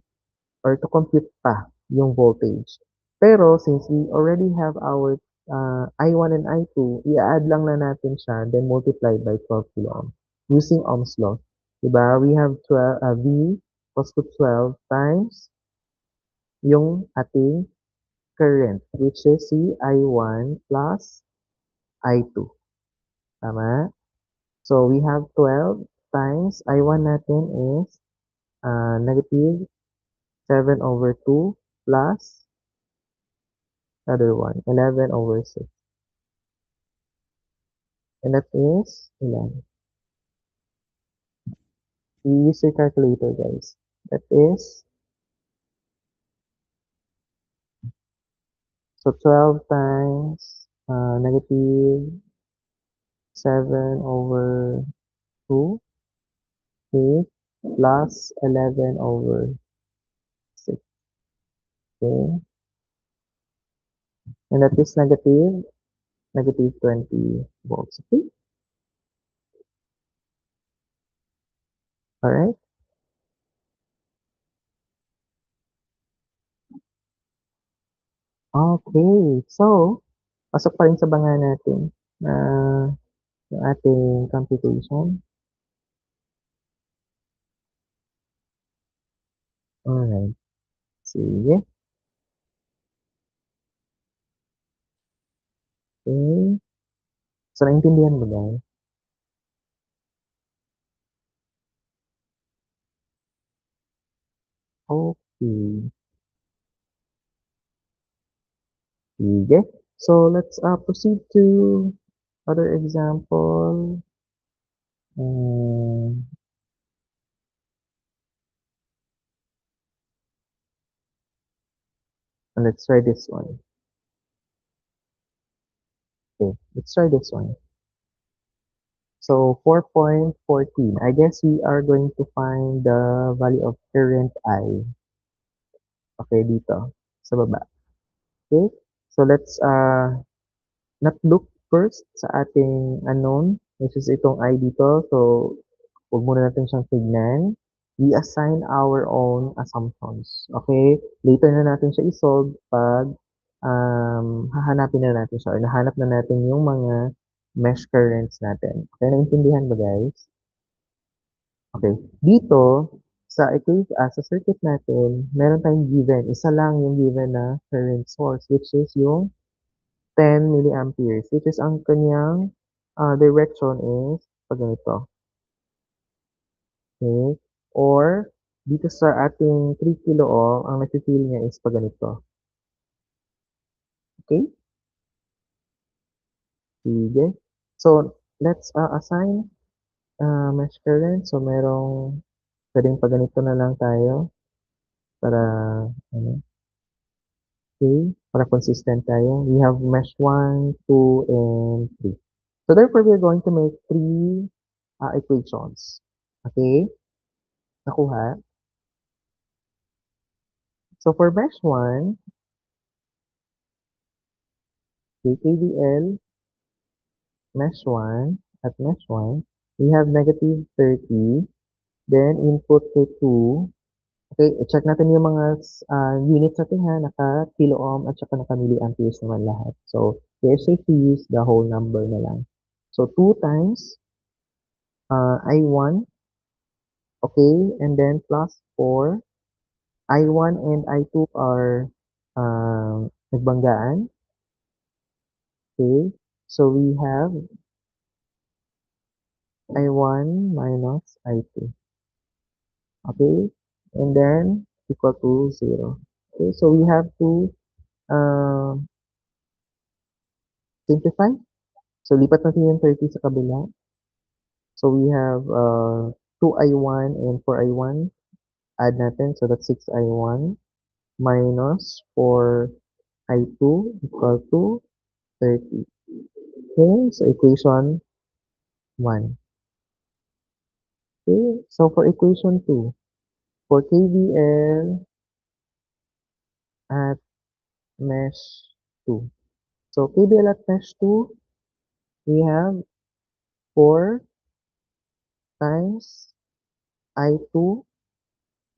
or to compute pa yung voltage. Pero since we already have our I1 and I2, i-add lang na natin siya then multiply by 12 kilo ohm using Ohm's law. Diba? We have 12, V equals to 12 times yung ating current, which is si I1 plus I2. Tama? So, we have 12 times I1 natin is negative 7 over 2 plus other one, 11 over 6. And that is, ilan? Use your calculator, guys. That is, so 12 times negative 7 over 2 is plus 11 over 6. Okay? And that is negative 20 volts. Okay? Alright? Okay. So, pasok pa rin sa banga natin na yung ating computation. Alright. Sige. Okay. So, naintindihan mo ba? Okay. Sige. So, let's proceed to other example. Um, let's try this one. Okay, let's try this one. So 4.14. I guess we are going to find the value of current I. Okay, dito sa baba. Okay? So let's not look first sa ating unknown, which is itong I dito. So huwag muna natin siyang tignan. We assign our own assumptions. Okay? Later na natin siya isolve pag hahanapin na natin siya or nahanap na natin yung mga mesh currents natin. Okay, naintindihan ba, guys? Okay. Dito, sa circuit natin, meron tayong given. Isa lang yung given na current source, which is yung 10 milliamperes, which is ang kanyang direction is pag ganito. Okay? Or, dito sa ating 3 kilo ohm, ang nafe-feel niya is pag ganito. Okay? Sige. So, let's assign mesh current. So, merong pwedeng pag ganito na lang tayo para ano, okay, para consistent tayo. We have mesh 1, 2, and 3. So, therefore, we're going to make 3 equations. Okay? Nakuha? So, for mesh 1, KVL, mesh 1, at mesh 1, we have negative 30, then input to 2. Okay, check natin yung mga units natin ha, naka-kilo ohm at saka naka-milliamperes naman lahat. So, we're safe to use the whole number na lang. So, 2 times I1 Okay, and then plus 4. I1 and I2 are nagbanggaan. Okay, so we have I1 minus I2. Okay, and then equal to 0. Okay, so we have to uh, simplify. So lipat natin yung 30 sa kabila. So we have 2I1 and 4I1. Add natin, so that's 6I1 minus 4I2 equal to 30. Okay, so equation 1. Okay, so for equation 2, for KVL at mesh 2. So KVL at mesh 2, we have 4 times I2,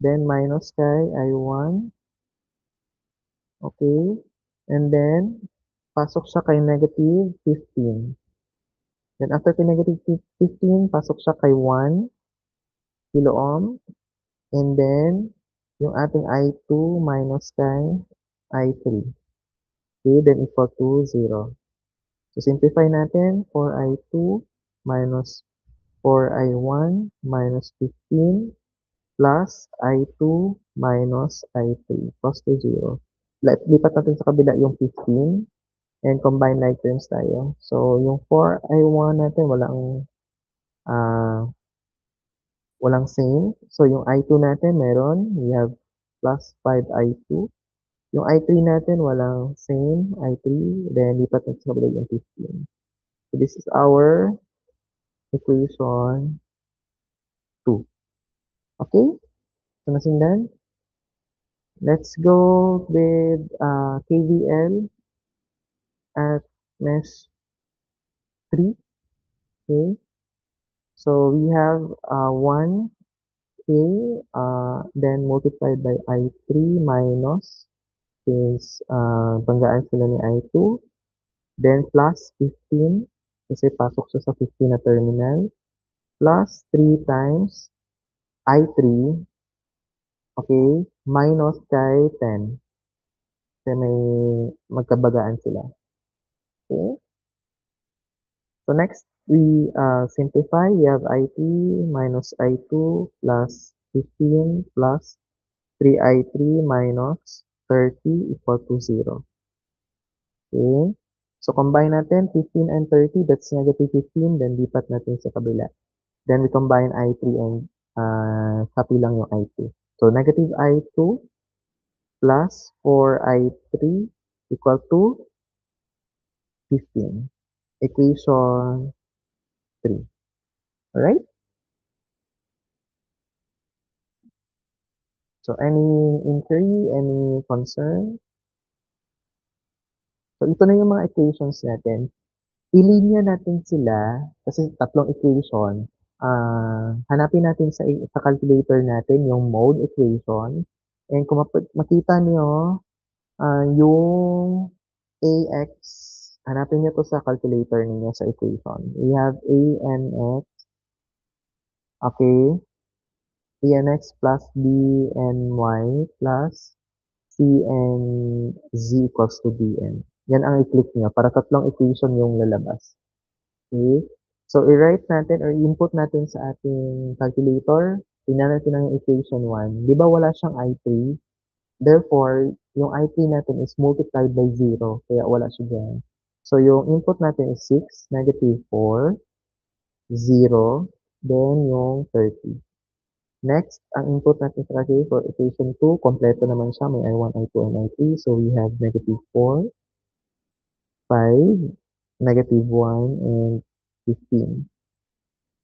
then minus kay I1, okay? And then, pasok siya kay negative 15. Then after kay negative 15, pasok siya kay 1 kilo ohm. And then, yung ating I2 minus kay I3. Okay, then equal to 0. So, simplify natin. 4I2 minus 4I1 minus 15 plus I2 minus I3 equals to 0. Lipat natin sa kabila yung 15 and combine like terms tayo. So, yung 4I1 natin ah, walang same. So, yung I2 natin meron. We have plus 5I2. Yung I3 natin walang same. I3. Then, lipat natin sa kabila yung 15. So, this is our equation 2. Okay? So, nasundan? Let's go with KVL at mesh 3. Okay. So we have 1K then multiplied by I3 minus since banggaan sila ni I2. Then plus 15 kasi pasok siya sa 15 na terminal. Plus 3 times I3, okay, minus kay 10. Kasi may magkabagaan sila. Okay. So next, we simplify. We have I3 minus I2 plus 15 plus 3I3 minus 30 equal to 0. Okay? So combine natin 15 and 30, that's negative 15, then lipat natin sa kabila. Then we combine I3 and copy lang yung I2. So negative I2 plus 4I3 equal to 15. Equation 3. Alright? So, any inquiry, any concern? So, ito na yung mga equations natin. Ilinya natin sila, kasi tatlong equation. Hanapin natin sa calculator natin yung mode equation. And kung makita niyo, yung AX, hanapin niyo to sa calculator niyo sa equation. We have A and X, okay? A and X plus B and Y plus C and Z equals to Bn. Yan ang i-click nyo para tatlong equation yung lalabas. Okay? So, i-write natin or input natin sa ating calculator. Tingnan natin ang equation 1. Di ba wala siyang I3? Therefore, yung I3 natin is multiplied by 0. Kaya wala siya dyan. So, yung input natin is 6, negative 4, 0, then yung 30. Next, ang input natin sa calculator for equation 2, kompleto naman siya. May I1, I2, and I3. So, we have negative 4, 5, negative 1, and 15.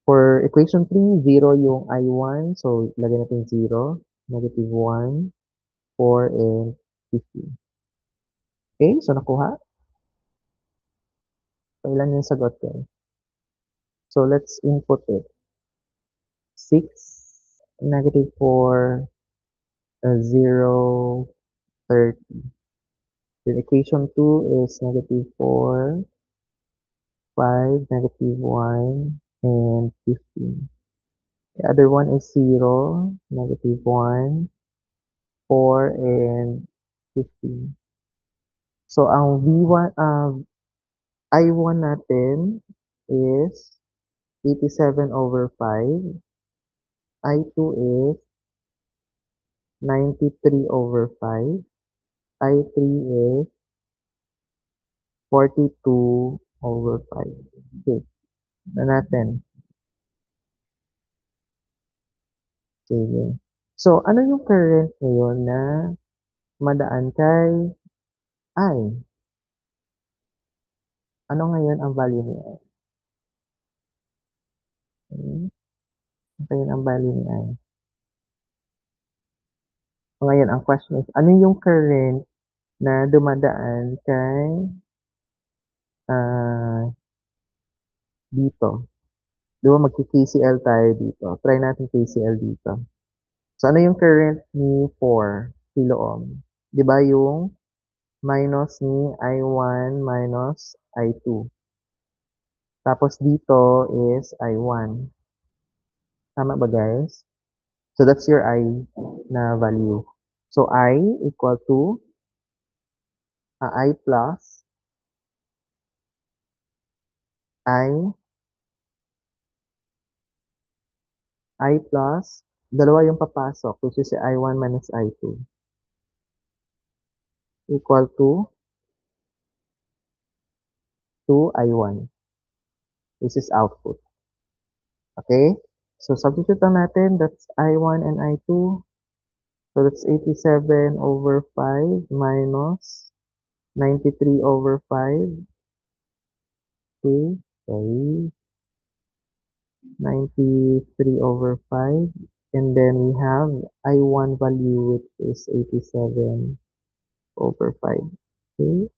For equation 3, 0 yung I1. So, lagyan natin 0, negative 1, 4, and 15. Okay, so nakuha. So, ilan yung sagot ko? So, let's input it. 6, negative 4, 0, 30. Then equation 2 is negative 4, 5, negative 1, and 15. The other one is 0, -1, 4, and 15. So, ang V1, I1 natin is 87/5. I2 is 93/5. I3 is 42/5. Okay, na natin. Sige. So, ano yung current ngayon na madaan kay I? Ano ngayon ang value ni I? Hmm, ano ngayon ang value ni I? So, ngayon ang question is, ano yung current na dumadaan kay, ah, dito? 'Di ba magki-KCL tayo dito, try natin KCL dito. So, ano yung current ni 4 kilo-ohm? 'Di ba yung minus ni I1 minus I2. Tapos dito is I1. Tama ba guys? So, that's your I na value. So, I equal to I plus I, I plus, dalawa yung papasok, which is I1 minus I2, equal to I1. This is output. Okay? So, substitute lang natin. That's I1 and I2. So, that's 87/5 minus 93/5. Okay. Sorry. 93/5. And then we have I1 value, which is 87/5. Okay.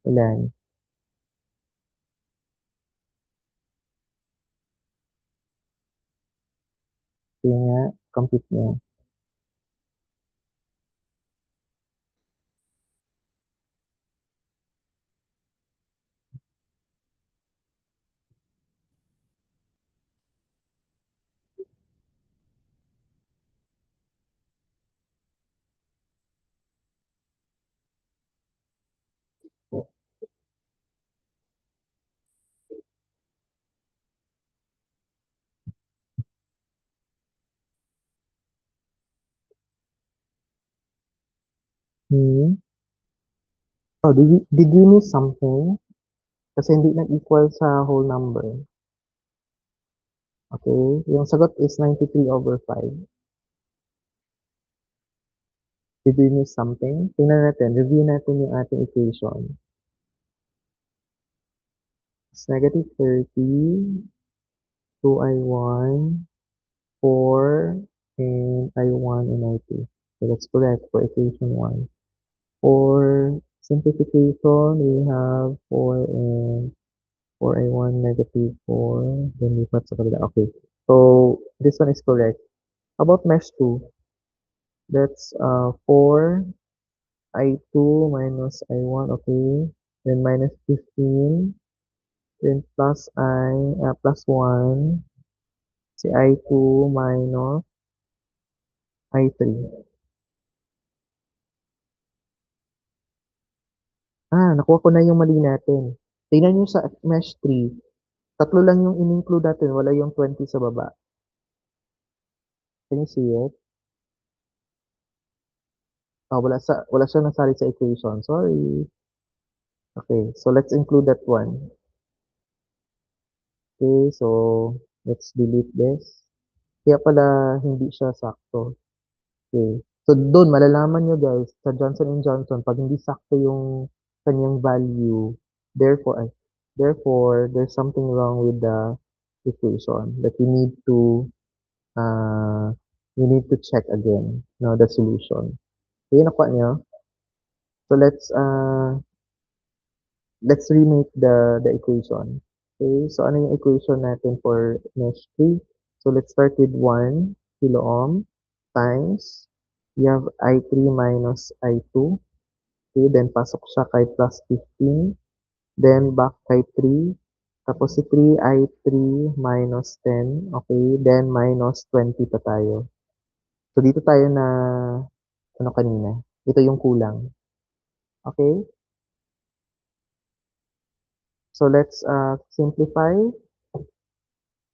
Ilan? Sige nga, compute niya. Hmm. Oh, did you miss something? Kasi hindi nag-equal sa whole number. Okay? Yung sagot is 93/5. Did we miss something? Tingnan natin. Review natin yung ating equation. It's -30, 2I1, 4, and I1 and I2. So that's correct for equation 1. For simplification, we have 4 and 4I1, -4. Then lipat sa kabila. Okay. So this one is correct. How about mesh 2? That's 4 I2 minus I1, okay. Then minus 15. Then plus 1. Si I2 minus I3. Nakuha ko na yung mali natin. Tingnan nyo sa mesh 3. Tatlo lang yung in-include natin. Wala yung 20 sa baba. Can you see it? Wala siya nasali sa equation. Sorry. Okay, so let's include that one. Okay, so let's delete this. Kaya pala hindi siya sakto. Okay. So doon malalaman niyo guys sa Johnson& and Johnson pag hindi sakto yung kanyang value, therefore there's something wrong with the equation that uh you need to check again, no, the solution. So yun nakuha niyo. So let's remake the equation. Okay, so ano yung equation natin for mesh 3? So let's start with 1 kilo-ohm times, you have I3 minus I2. Okay, then pasok siya kay plus 15. Then back kay 3. Tapos si 3 ay 3 minus 10, okay, then minus 20 pa tayo. So, dito tayo na ano kanina, ito yung kulang, okay? So, let's simplify.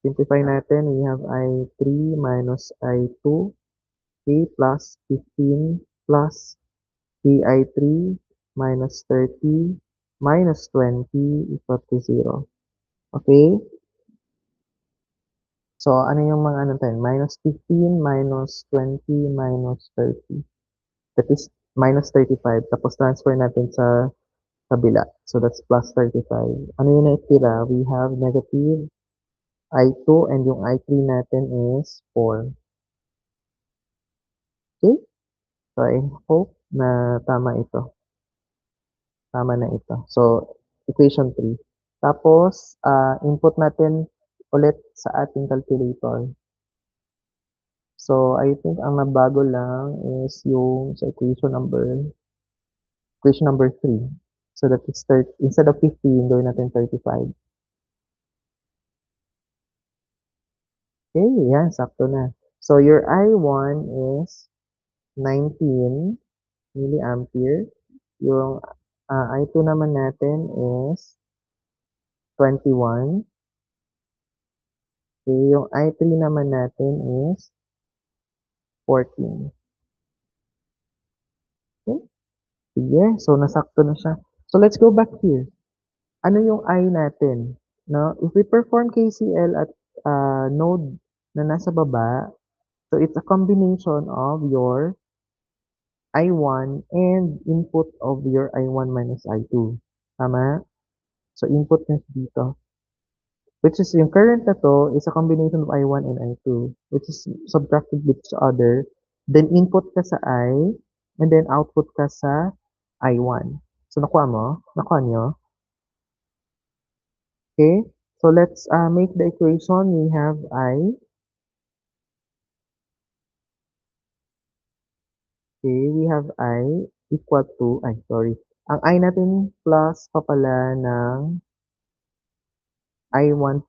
Simplify natin, we have I3 minus I2, okay, plus 15 plus 3I3 minus 30 minus 20 equal to 0. Okay? So, ano yung mga ano tayo? Minus 15 minus 20 minus 30. That is minus 35. Tapos transfer natin sa kabila. So, that's plus 35. Ano yung natira? We have negative I2 and yung I3 natin is 4. Okay? So, I hope na tama ito. Tama na ito. So, equation 3. Tapos, input natin ulit sa ating calculator. So, I think ang nabago lang is yung sa equation number 3. So, that is 30, instead of 15, gawin natin 35. Okay, yan, sakto na. So, your I1 is 19 milliampere. Yung I2 naman natin is 21. Okay, yung I3 naman natin is 14. Okay? Sige, so nasakto na siya. So let's go back here. Ano yung I natin? No? If we perform KCL at node na nasa baba, so it's a combination of your I1 and input of your I1 minus I2. Tama? So input niya dito. Which is yung current na to is a combination of I1 and I2, which is subtracted with each other. Then input ka sa I, and then output ka sa I1. So nakuha mo? Nakuha nyo? Okay? So let's make the equation. We have I. Okay, we have I equal to, ay sorry. Ang I natin plus pa pala ng I1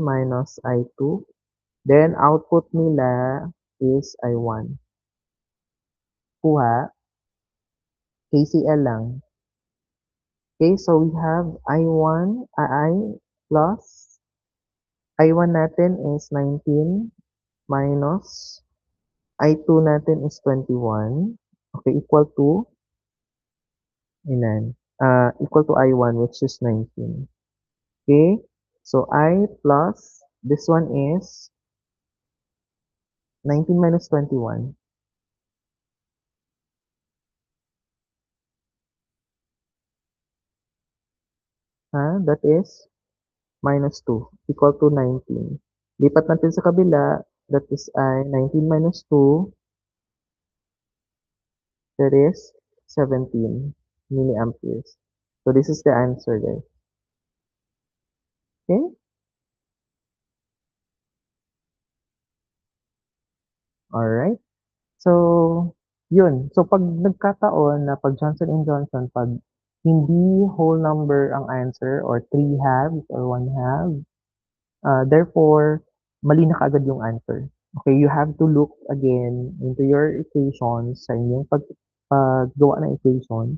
minus I2. Then output nila is I1. Kuha. KCL lang. Okay, so we have I1, I plus I1 natin is 19 minus I2 natin is 21. Okay, equal to, ilan? Equal to I1 which is 19. Okay, so I plus, this one is 19 minus 21. That is minus 2 equal to 19. Lipat natin sa kabila, that is I 19 minus 2, that is 17 milliamperes. So this is the answer guys. Okay? Alright. So, yun. So pag nagkataon na pag Johnson and Johnson, pag hindi whole number ang answer or 3 halves or 1 half, therefore, mali na kaagad yung answer. Okay, you have to look again into your equations sa inyong paggawa ng equation,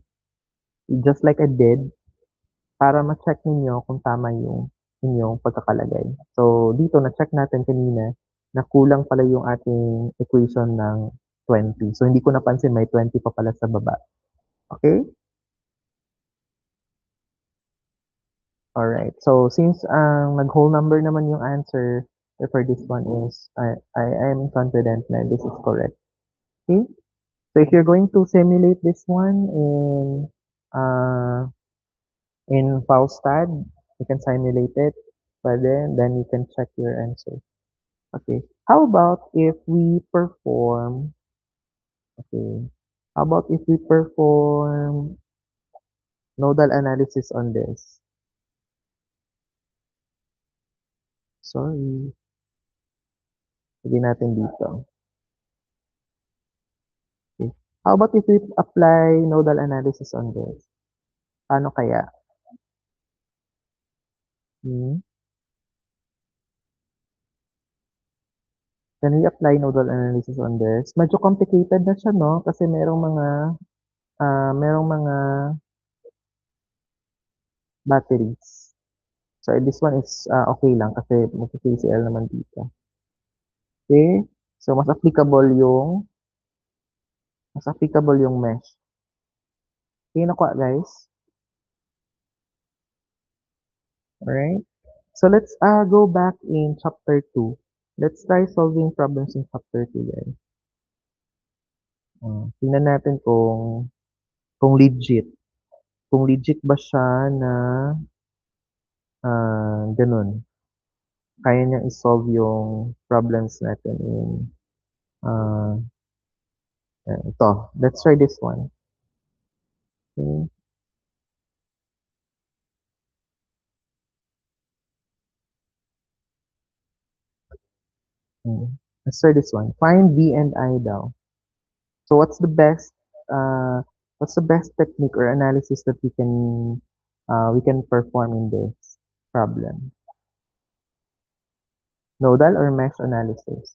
just like I did, para ma-check ninyo kung tama yung inyong pagkakalagay. So, dito na-check natin kanina na kulang pala yung ating equation ng 20. So, hindi ko napansin may 20 pa pala sa baba. Okay? Alright. So, since ang nag-whole number naman yung answer, for this one is, I am confident na this is correct. Okay? So, if you're going to simulate this one in Faustad, you can simulate it, but then you can check your answer. Okay. How about if we perform, okay, how about if we perform nodal analysis on this? Sorry. Sige natin dito. Okay. How about if we apply nodal analysis on this? Paano kaya? Hmm. Can we apply nodal analysis on this? Medyo complicated na siya 'no, kasi merong mga batteries. So, this one is, okey lang kasi magka-KCL naman dito. Okay. So, mas applicable yung mesh. Okay, nakuha guys? Alright? So, let's, go back in chapter 2. Let's try solving problems in chapter 2 guys. Tingnan natin kung legit. Kung legit ba siya na, gano'n. Kaya niyang i-solve yung problems natin in, ah, ito. Let's try this one. Okay. Let's try this one. Find V and I daw. So uh, what's the best technique or analysis that we can perform in this problem? Nodal or mesh analysis?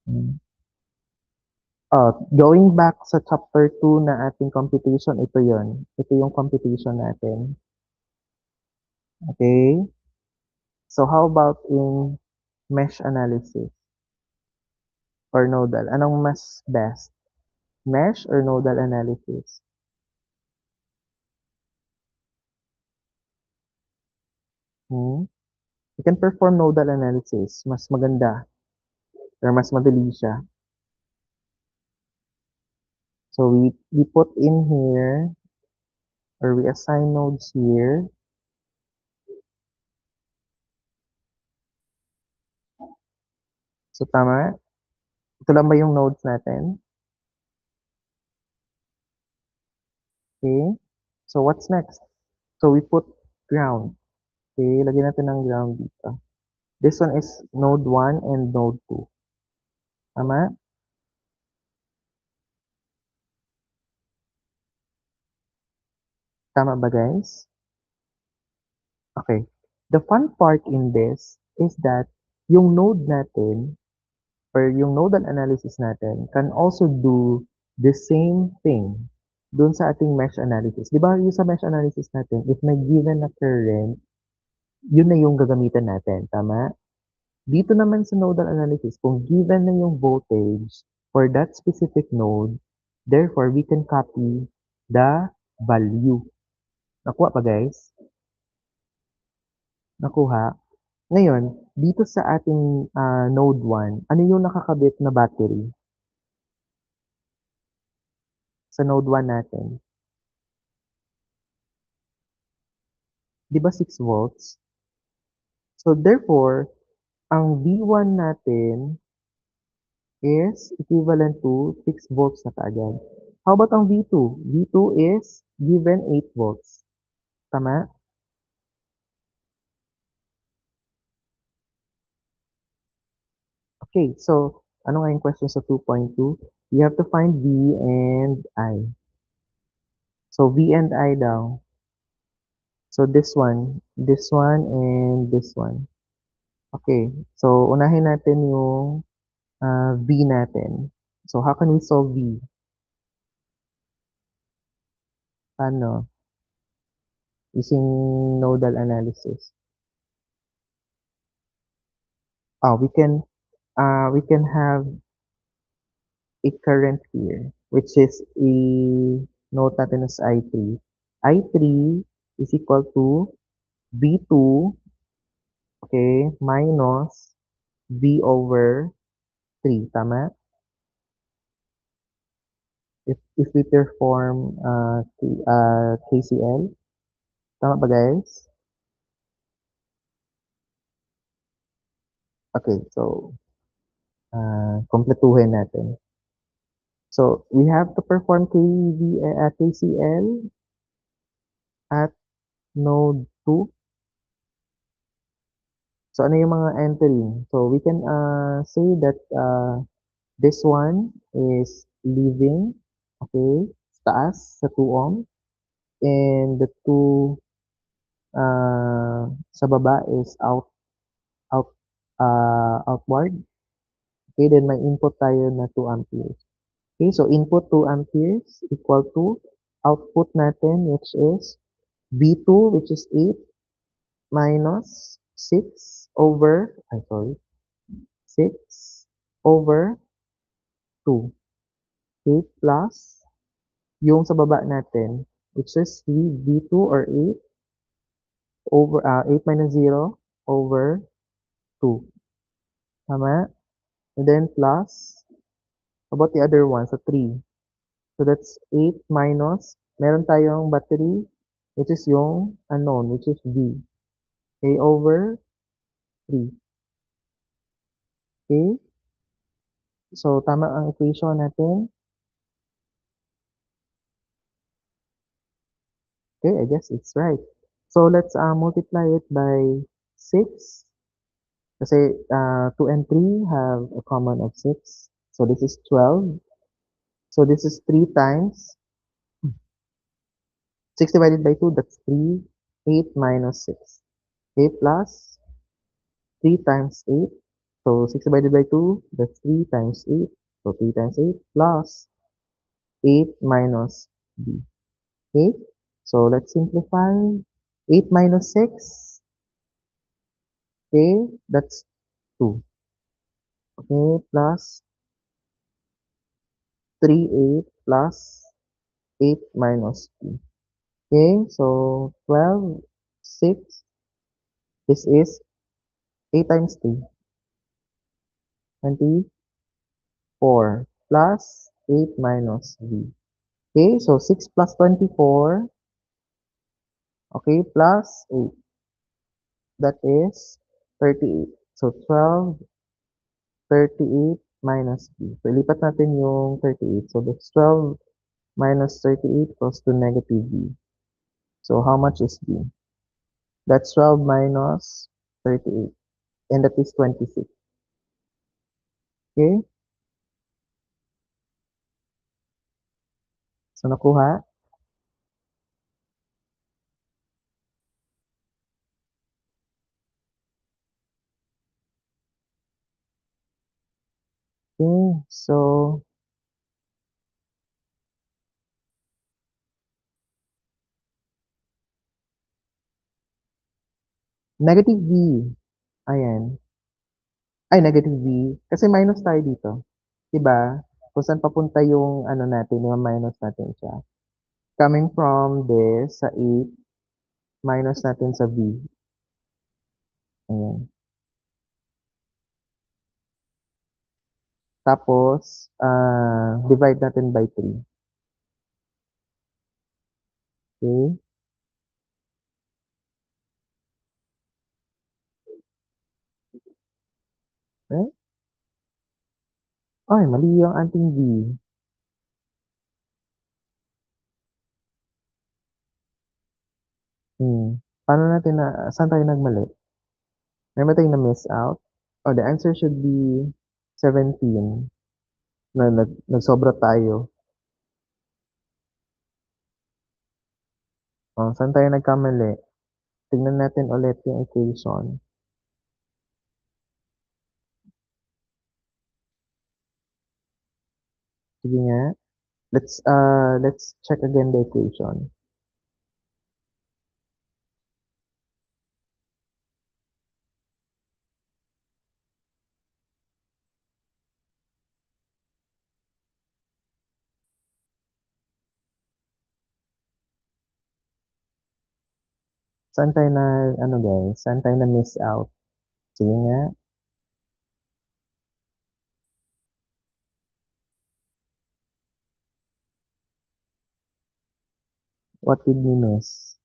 Hmm. Going back sa chapter 2 na ating computation, ito yon. Ito yung computation natin. Okay? So how about in mesh analysis or nodal? Anong mas best? Mesh or nodal analysis? Hmm? You can perform nodal analysis. Mas maganda or mas madali siya. So we put in here or we assign nodes here. So tama? Ito lang ba yung nodes natin? Okay. So what's next? So we put ground. Okay, lagyan natin ng ground dito. This one is node 1 and node 2. Tama? Tama ba guys? Okay. The fun part in this is that yung node natin or yung nodal analysis natin can also do the same thing dun sa ating mesh analysis. Di ba yung sa mesh analysis natin, if may given na current, yun na yung gagamitan natin. Tama? Dito naman sa nodal analysis, kung given na yung voltage for that specific node, therefore, we can copy the value. Nakuha pa guys? Nakuha? Ngayon, dito sa ating node 1, ano yung nakakabit na battery sa node 1 natin? Di ba 6 volts? So therefore, ang V1 natin is equivalent to 6 volts na kaagad. How about ang V2? V2 is given 8 volts. Tama? Okay, so ano nga yung question sa 2.2? You have to find V and I. So V and I daw. So this one, and this one. Okay, so unahin natin yung V natin. So how can we solve V? Ano? Using nodal analysis. We can have a current here, which is note natin as I3. I3 is equal to V2, okay, minus V over 3. Tama? If we perform KCL, tama ba guys? Okay, so kumpletuhin natin. So we have to perform KCL at node 2. So ano yung mga entering? So we can say that this one is leaving, okay, taas sa 2 ohm. and the 2 sa baba is out outward. Okay, then may input tayo na 2 amperes. Okay, so input 2 amperes equal to output natin which is V2 which is 8 minus 6 over, 6 over 2. Okay, plus yung sa baba natin which is V2 or 8 over 8 minus 0 over 2. Tama? And then plus, about the other one, so 3. So that's 8 minus, meron tayong battery, which is yung unknown, which is V. A over 3. Okay? So, tama ang equation natin. Okay, I guess it's right. So, let's multiply it by 6. Kasi 2 and 3 have a common of 6. So, this is 12. So, this is 3 times 6 divided by 2, that's 3. 8 minus 6. Okay, plus 3 times 8. So 6 divided by 2, that's 3 times 8. So 3 times 8 plus 8 minus b. Okay, so let's simplify. 8 minus 6, okay, that's 2. Okay, plus 3, 8 plus 8 minus b. Okay, so 12, 6, this is 8 times 3, 24 plus 8 minus b. Okay, so 6 plus 24, okay, plus 8, that is 38. So 12, 38 minus b. So ilipat natin yung 38. So that's 12 minus 38 equals to negative b. So how much is b? That's 12 minus 38. And that is 26. Okay? So nakuha? Okay, so negative b. Ayan. Ay, negative b. Kasi minus tayo dito. 'Di ba? Kung saan papunta yung ano natin, yung minus natin siya. Coming from this sa 8, minus natin sa b. Ayan. Tapos, divide natin by 3. Okay? Eh? Ay, mali yung ating b. Paano natin saan tayo nagmali? Meron ba tayong na-miss out? Oh, the answer should be 17. Nagsobra tayo. Oh, saan tayo nagkamali? Tingnan natin ulit yung equation. Sige nga. Let's check again the equation. Saan tayo na, ano guys, saan tayo na miss out? Sige nga. What did we miss?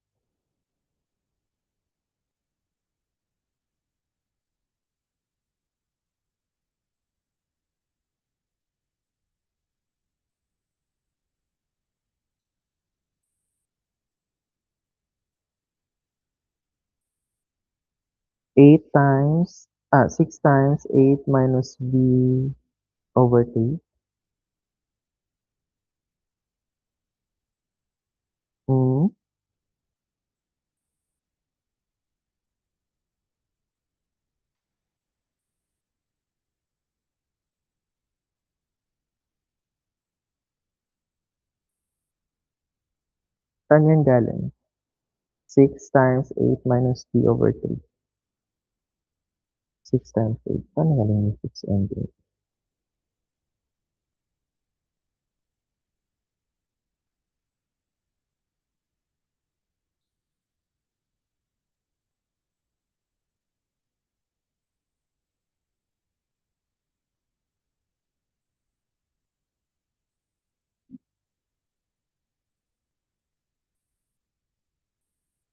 6 times 8 minus b over 3. Hmm. Saan yan galing? 6 times 8 minus 3 over 3. 6 times 8. Saan galing yung 6 and 8?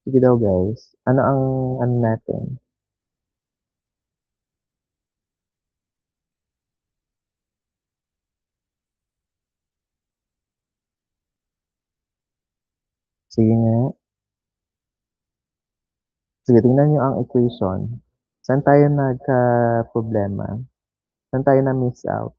Sige daw guys. Ano ang ano natin? Sige nga. Sige, tingnan niyo ang equation. Saan tayo nagka-problema? Saan tayo na-miss out?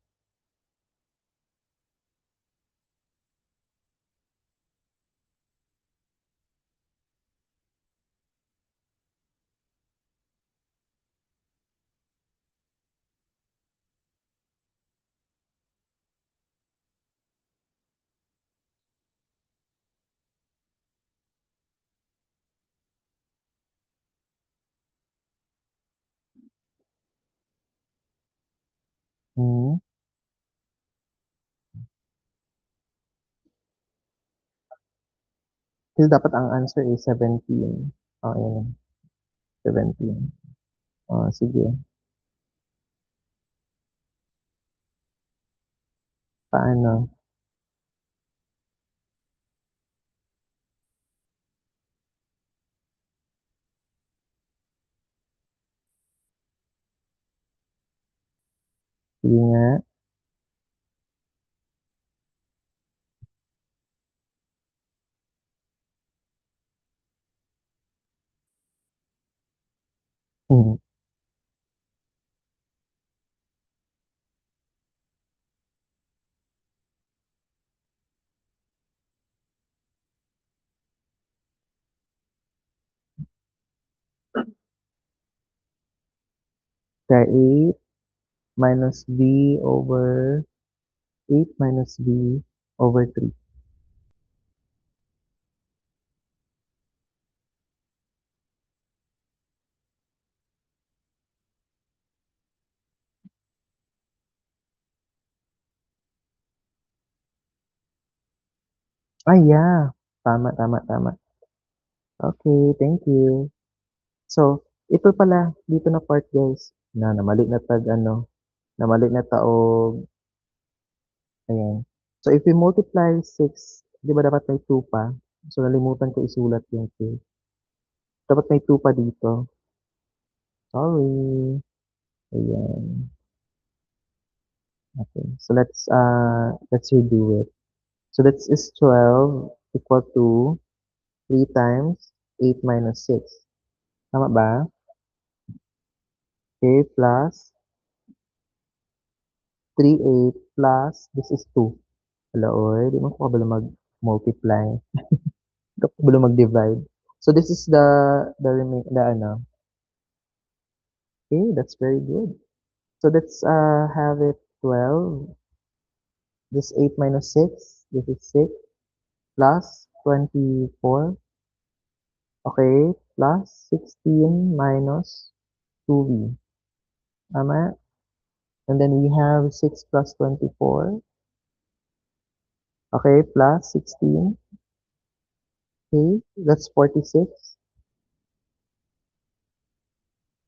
Hmm? Kasi dapat ang answer is 17. Oh, yun. 17. Oh, sige. Paano? Sige nga. Hmm. Kaya 8 minus b over 8 minus b over 3. Ah, yeah. Tama, tama, tama. Okay, thank you. So, ito pala, dito na part guys, na namali na tag ano, namali na taog, ayan. So, if we multiply 6, di ba dapat may 2 pa? So, nalimutan ko isulat yung 2. Dapat may 2 pa dito. Sorry. Ayan. Okay. So, let's redo it. So, that is 12 equal to 3 times 8 minus 6. Tama ba? Okay, plus 3, 8 plus, this is 2. Hala, oy, di mo ko kabalo mag-multiply. Di ko kabalo mag-divide. So, this is the ano. Okay, that's very good. So, let's have it 12. This 8 minus 6. This is 6 plus 24. Okay, plus 16 minus 2v. Tama? And then we have 6 plus 24. Okay, plus 16. Okay, that's 46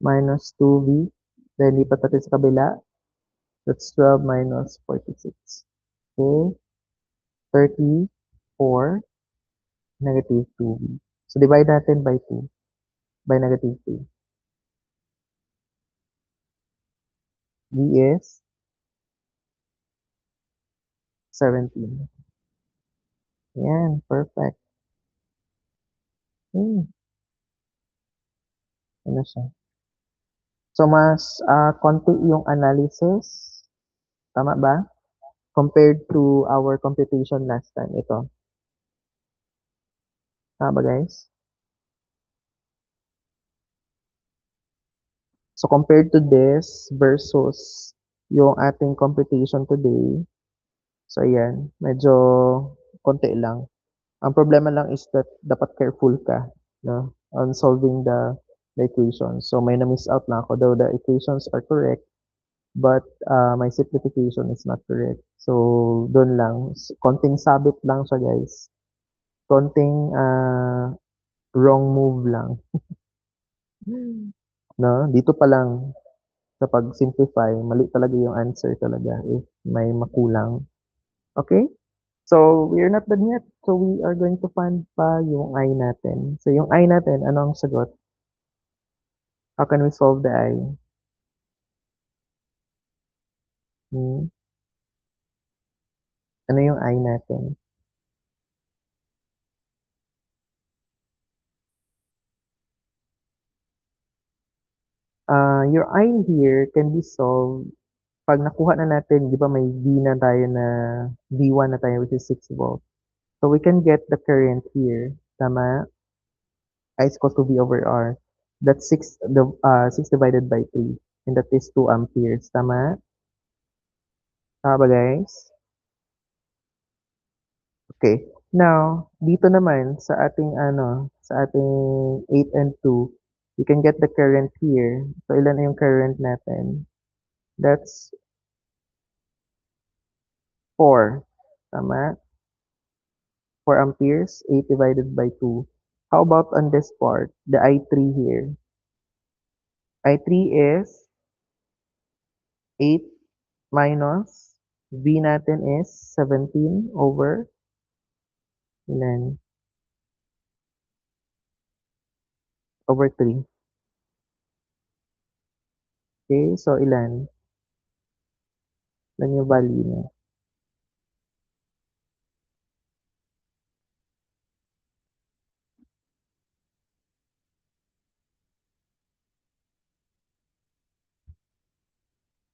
minus 2v. Then lipat natin sa kabila. That's 12 minus 46. Okay, 34 negative 2v. So divide natin by 2, by negative 2. V is 17. Yan, perfect. Hmm, ano siya? So mas konti yung analysis, tama ba? Compared to our computation last time. Ito, tama ba guys? So compared to this versus yung ating computation today, so ayan, medyo konti lang. Ang problema lang is that dapat careful ka, 'no, on solving the equations. So, may na-miss out lang ako, though the equations are correct, but, my simplification is not correct. So, dun lang, konting sabit lang siya, guys. Konting, wrong move lang, 'no? Dito pa lang sa pag-simplify, mali talaga yung answer talaga if may makulang. Okay. So, we're not done yet. So, we are going to find pa yung I natin. So, yung I natin, ano ang sagot? How can we solve the I? Hmm? Ano yung I natin? Your I here can be solved pag nakuha na natin, di ba may V na tayo na V1 na tayo which is 6 volts. So, we can get the current here. Tama? I is equal to V over R. That's 6 divided by 3. And that is 2 amperes. Tama? Tama ba, guys? Okay. Now, dito naman sa ating ano, sa ating 8 and 2, we can get the current here. So, ilan na yung current natin? That's 4. Tama? 4 amperes, 8 divided by 2. How about on this part, the I3 here? I3 is 8 minus V natin is 17 over ilan? Over 3. Okay, so ilan? Ilan yung value niya?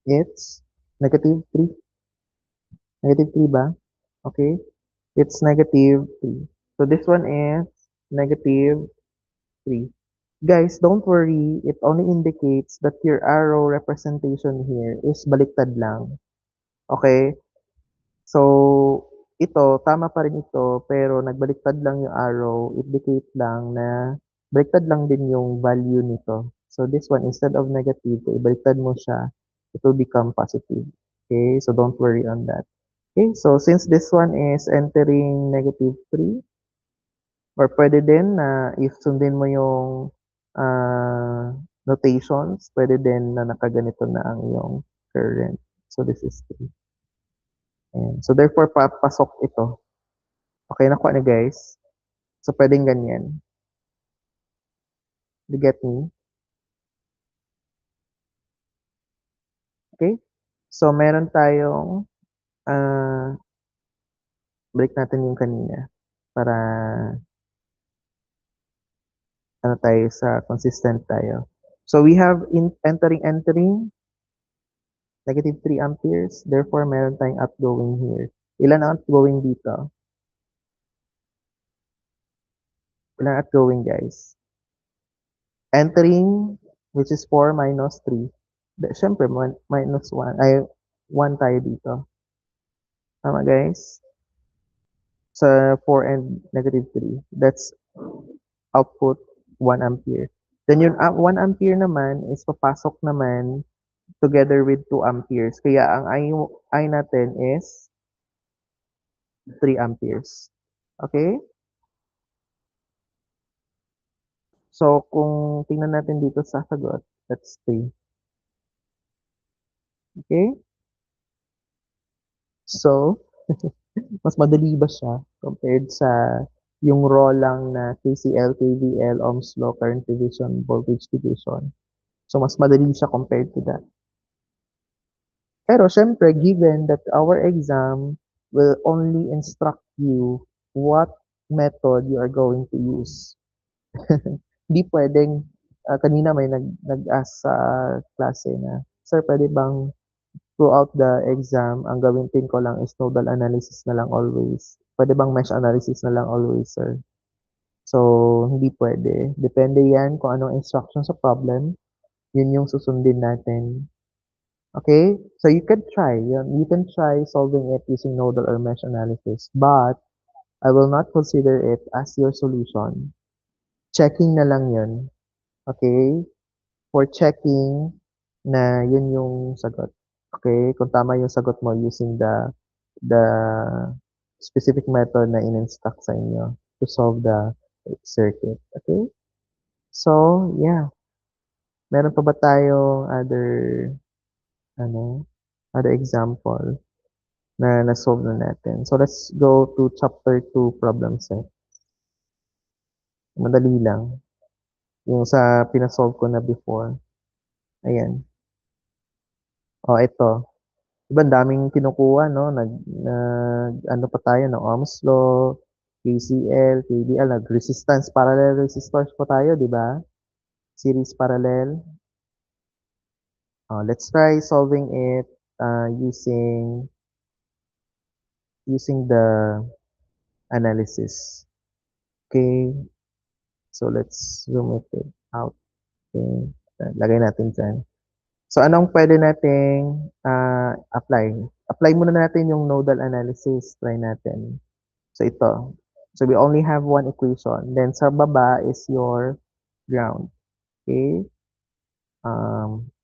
It's negative 3. Negative 3 ba? Okay. It's negative 3. So this one is negative 3. Guys, don't worry. It only indicates that your arrow representation here is baliktad lang. Okay? So, ito, tama pa rin ito, pero nagbaliktad lang yung arrow. It indicates lang na baliktad lang din yung value nito. So, this one, instead of negative, kung ibaliktad mo siya, it will become positive. Okay? So, don't worry on that. Okay? So, since this one is entering negative 3, or pwede din na if sundin mo yung notations, pwede din na nakaganito na ang iyong current. So, this is 3. Ayan. So, therefore, papasok ito. Okay, nakuha na guys. So, pwedeng ganyan. You get me? Okay? So, meron tayong, balik natin yung kanina para ano tayo sa consistent tayo. So, we have entering negative 3 amperes. Therefore, meron tayong outgoing here. Ilan ang outgoing dito? Ilan outgoing, guys? Entering, which is 4 minus 3. Siyempre, minus 1. Ay, 1 tayo dito. Tama, guys? Sa 4 and negative 3. That's output 1 ampere. Then yung 1 ampere naman is papasok naman together with 2 amperes. Kaya ang I natin is 3 amperes. Okay? So, kung tingnan natin dito sa sagot, that's 3. Okay? So, mas madali ba siya compared sa yung raw lang na KCL, KVL, Ohm's law, current division, voltage division. So, mas madali siya compared to that. Pero syempre, given that our exam will only instruct you what method you are going to use. Hindi pwedeng, kanina may nag-ask sa klase na, Sir, pwede bang throughout the exam, ang gawin ko lang is nodal analysis na lang always? Pwede bang mesh analysis na lang always, sir? So, hindi pwede. Depende yan kung anong instruction sa problem, yun yung susundin natin. Okay? So, you can try. You can try solving it using nodal or mesh analysis. But, I will not consider it as your solution. Checking na lang yun. Okay? For checking na yun yung sagot. Okay? Kung tama yung sagot mo using the specific method na in-instruct sa inyo to solve the circuit. Okay? So, yeah. Meron pa ba tayong ano, other example na na-solve na natin? So, let's go to chapter 2, problem set. Madali lang. Yung sa pinasolve ko na before. Ayan. O, ito. Diba, ang daming kinukuha, no? Ano pa tayo, no? Ohm's law, KCL, KVL, nag-resistance, parallel resistors pa tayo, di ba? Series parallel. Let's try solving it using the analysis. Okay, so let's zoom it out. Okay, lagay natin dyan. So, anong pwede nating apply? Apply muna natin yung nodal analysis. Try natin. So, ito. So, we only have one equation. Then, sa baba is your ground. Okay?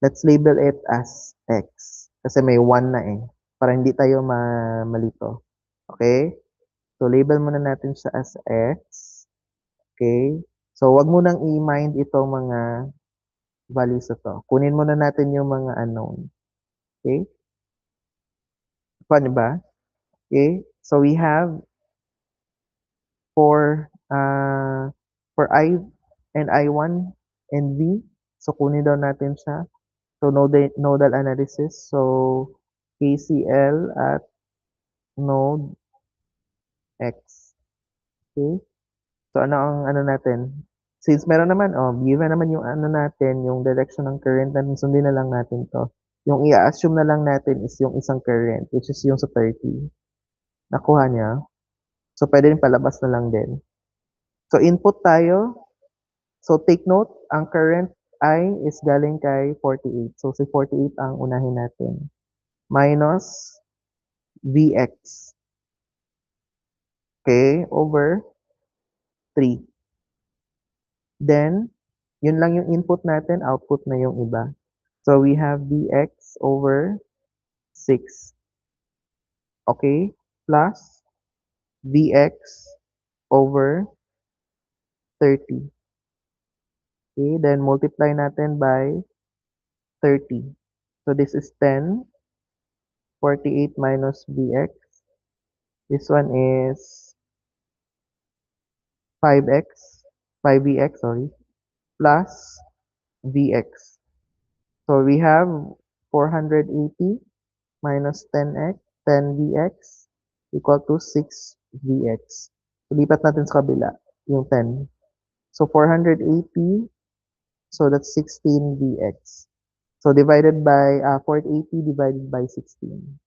Let's label it as x. Kasi may 1 na eh. Para hindi tayo malito. Okay? So, label muna natin siya as x. Okay? So, wag mo nang i-mind itong mga values ito. Kunin muna natin yung mga unknown. Okay? Paano ba? Okay? So, we have for I and I1 and V. So, kunin daw natin siya. So, nodal analysis. So, KCL at node X. Okay? So, ano ang ano natin? Since meron naman, given naman yung ano natin, yung direction ng current natin, sundin na lang natin to. Yung i-assume na lang natin is yung isang current, which is yung sa 30. Nakuha niya. So, pwede rin palabas na lang din. So, input tayo. So, take note, ang current I is galing kay 48. So, si 48 ang unahin natin. Minus Vx. Okay, over 3. Then, yun lang yung input natin, output na yung iba. So, we have Vx over 6. Okay, plus Vx over 30. Okay, then multiply natin by 30. So, this is 10. 48 minus Vx. This one is 5x, 5Vx, sorry, plus Vx. So we have 480 minus 10x, 10Vx equal to 6Vx. So, lipat natin sa kabila, yung 10. So 480, so that's 16Vx. So divided by 480 divided by 16.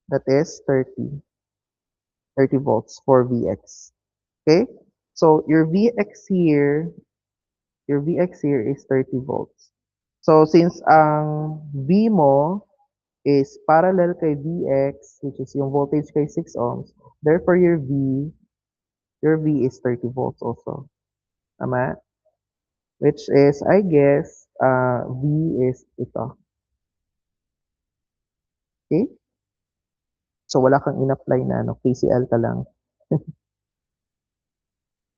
That is 30. 30 volts for Vx. Okay? So your Vx here is 30 volts. So since ang V mo is parallel kay Vx, which is yung voltage kay 6 ohms, therefore your V is 30 volts also. Tama? Which is, I guess, V is ito. Okay? So wala kang in-apply na, no? KCL ka lang.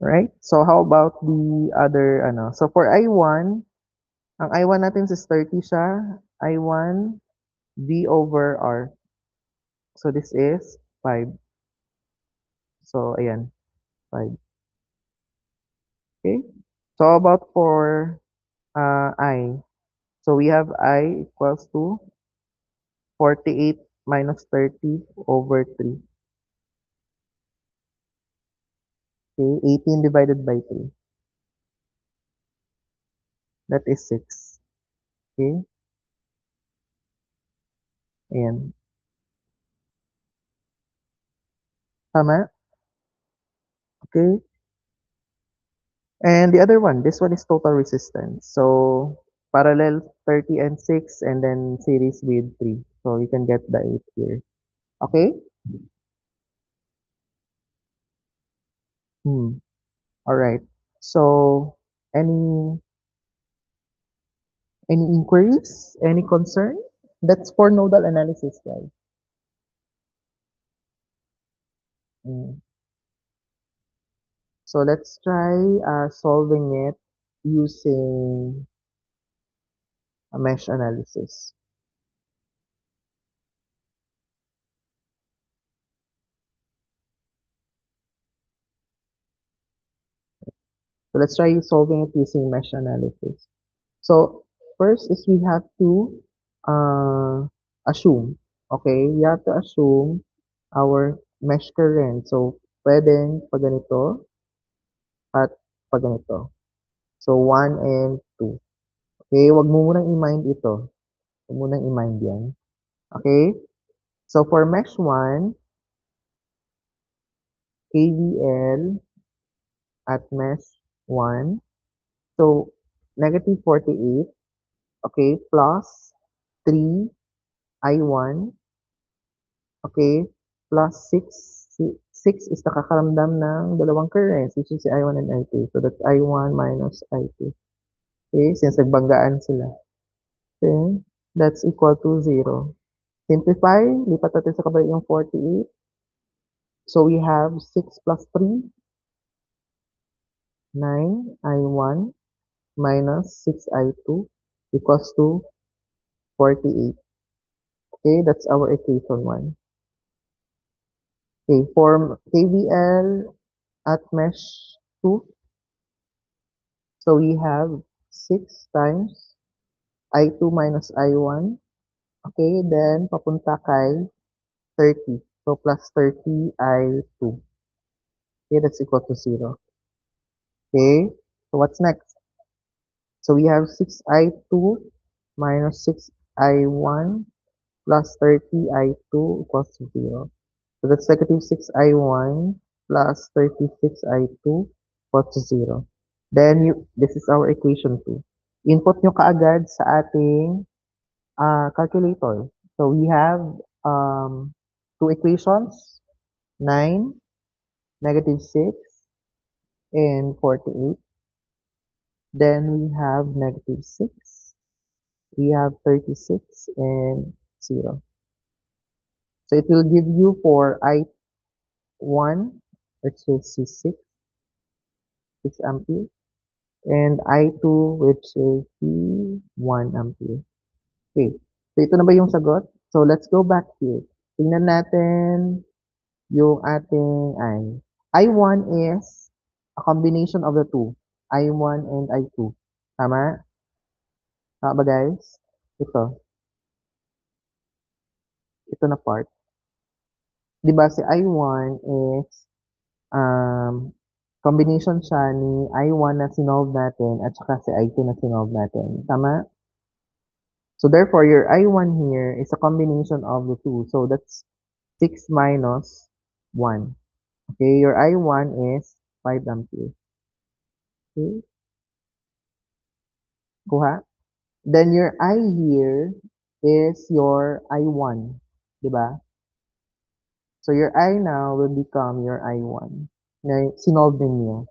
Right? So how about the other, ano? So for I1, ang I1 natin is 30 siya. I1, V over R. So this is 5. So, ayan, 5. Okay? So how about for I? So we have I equals to 48 minus 30 over 3. Okay, 18 divided by 3. That is 6. Okay, ayan. Tama? Okay. And the other one, this one is total resistance. So, parallel 30 and 6 and then series with 3. So, you can get the 8 here. Okay? Hmm. All right. So, any any inquiries? Any concern? That's for nodal analysis, guys. Mm. So let's try solving it using a mesh analysis. So let's try solving it using mesh analysis. So first is we have to assume, okay? We have to assume our mesh current. So pwedeng pag ganito at pag ganito. So 1 and 2. Okay, wag mo munang i-mind ito. Wag mo munang i-mind yan. Okay? So for mesh 1, KVL at mesh 1. So negative 48, okay, plus 3 I1, okay, plus 6. 6 is nakakaramdam ng dalawang currents, which is si I1 and I2. So that's I1 minus I2. Okay, since nagbanggaan sila. Okay, that's equal to 0. Simplify, lipat natin sa kabalik yung 48. So we have 6 plus 3, 9 I1 minus 6 I2 equals to 48. Okay, that's our equation 1. Okay, for KVL at mesh 2, so we have 6 times I2 minus I1. Okay, then papunta kay 30. So plus 30 I2. Okay, that's equal to 0. Okay, so what's next? So we have 6I2 minus 6I1 plus 30I2 equals to 0. So that's negative 6I1 plus 36I2 equals to 0. Then this is our equation 2. Input nyo kaagad sa ating calculator. So we have two equations, 9, negative 6, and 48. Then we have negative 6, we have 36, and 0. So it will give you for I1, which is 6 ampere, and I2, which is 1 ampere. Okay. So ito na ba yung sagot? So let's go back here. Tingnan natin yung ating I. I1 is a combination of the two. I1 and I2. Tama? Tama ba guys? Ito. Ito na part. Di ba si I1 is combination siya ni I1 na sinolve natin at saka si I2 na sinolve natin. Tama? So therefore, your I1 here is a combination of the two. So that's 6 minus 1. Okay, your I1 is 5 ampere. Okay, kuha. Then your I here is your I1. Diba? So your I now will become your I1. Na sinolve ninyo.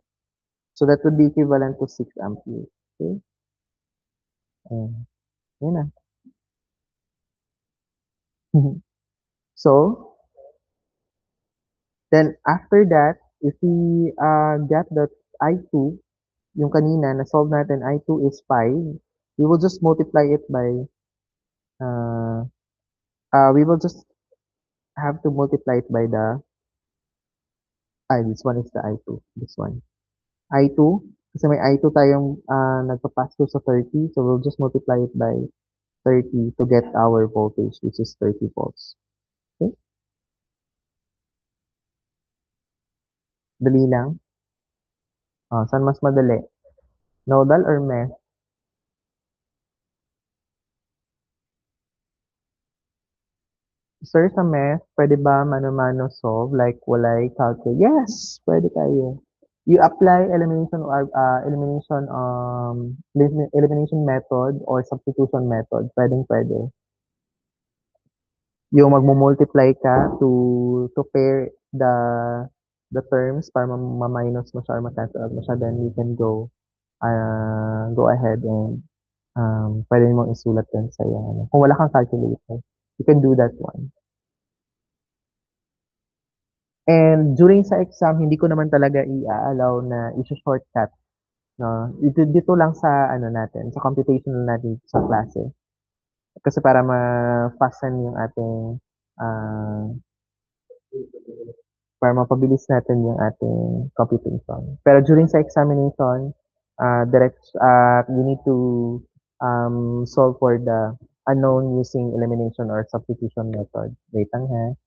So that would be equivalent to 6 ampere. Okay? Ayan. Yun na. So, then after that, if we get that I2, yung kanina, na-solve natin, I2 is 5, we will just multiply it by, uh, we will just have to multiply it by the, this one is the I2, this one. I2, kasi may I2 tayong nagpa-pass through sa 30, so we'll just multiply it by 30 to get our voltage, which is 30 volts. Okay? Dali lang. Saan mas madali? Nodal or mesh? Sir, sa math, pwede ba mano-mano solve? Like, walay calculus? Yes! Pwede kayo. You apply elimination method or substitution method. Pwedeng pwede. Yung magmo-multiply ka to pair the terms para ma-minus mo siya or ma-cancel out mo siya, then you can go ahead and pwede mong isulat yun sa iyong ano. Kung wala kang calculator, you can do that one. And during sa exam, hindi ko naman talaga i-allow na i-shortcut, no? Dito lang sa ano natin, sa computation natin sa klase. Kasi para ma-fasten yung ating ah, para mapabilis natin yung ating computation. Pero during sa examination, you need to solve for the unknown using elimination or substitution method. Wait lang ha.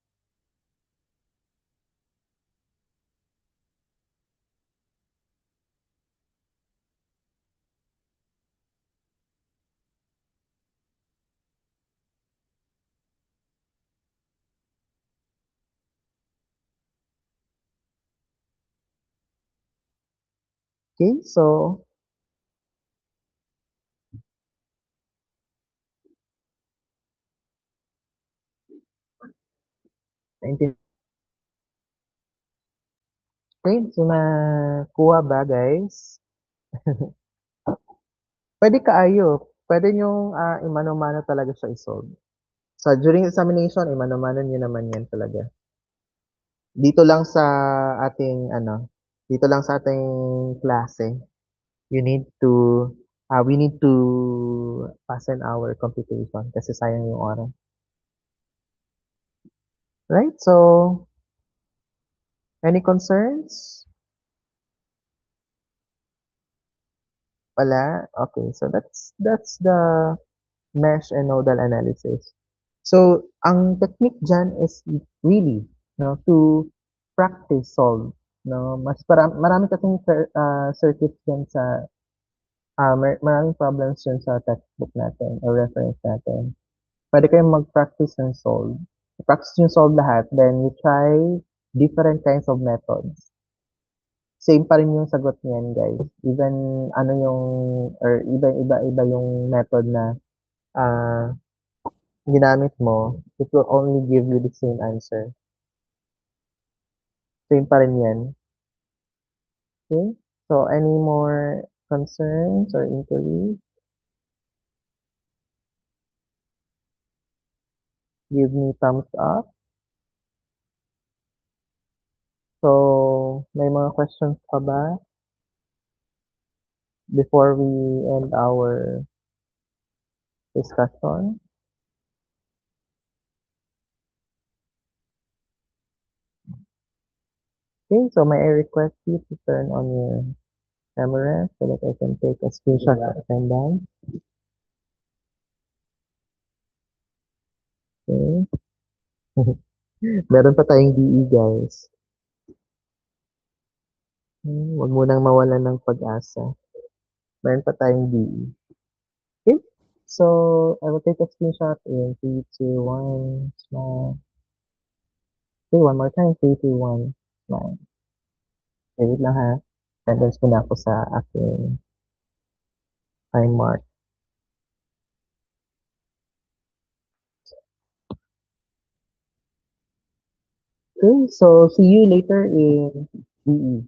Okay, so naintindihan. Okay, so nakuha ba guys? Pwede kaayo. Pwede niyong imano-mano talaga siya isolve. So during examination, imano-mano niyo naman yan talaga. Dito lang sa ating ano, dito lang sa ating klase, you need to we need to fasten our computation kasi sayang yung oras. Right? So, any concerns? Wala? Okay, so that's the mesh and nodal analysis. So, ang technique dyan is really, no, to practice solve, no. Marami kasing circuits dyan sa maraming problems dyan sa textbook natin or reference natin. Pwede kayong mag-practice and solve. Practice yung solve lahat, then you try different kinds of methods. Same pa rin yung sagot niyan, guys. Even ano yung, or iba yung method na ah ginamit mo, it will only give you the same answer. Same pa rin yan. Okay? So, any more concerns or inquiries? Give me thumbs up. So, may mga questions pa ba before we end our discussion? Okay, so may I request you to turn on your camera so that I can take a screenshot of attendance. Okay. Meron pa tayong DE, guys. Huwag mo nang mawalan ng pag-asa. Meron pa tayong DE. Okay. So, I will take a screenshot in 3, 2, 1, smile. Okay, one more time. 3, 2, 1, smile. Okay, wait lang ha. Attendance muna ako sa aking time mark. Okay, so see you later in DE.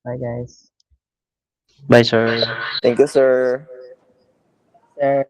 Bye, guys. Bye, sir. Thank you, sir. Sir.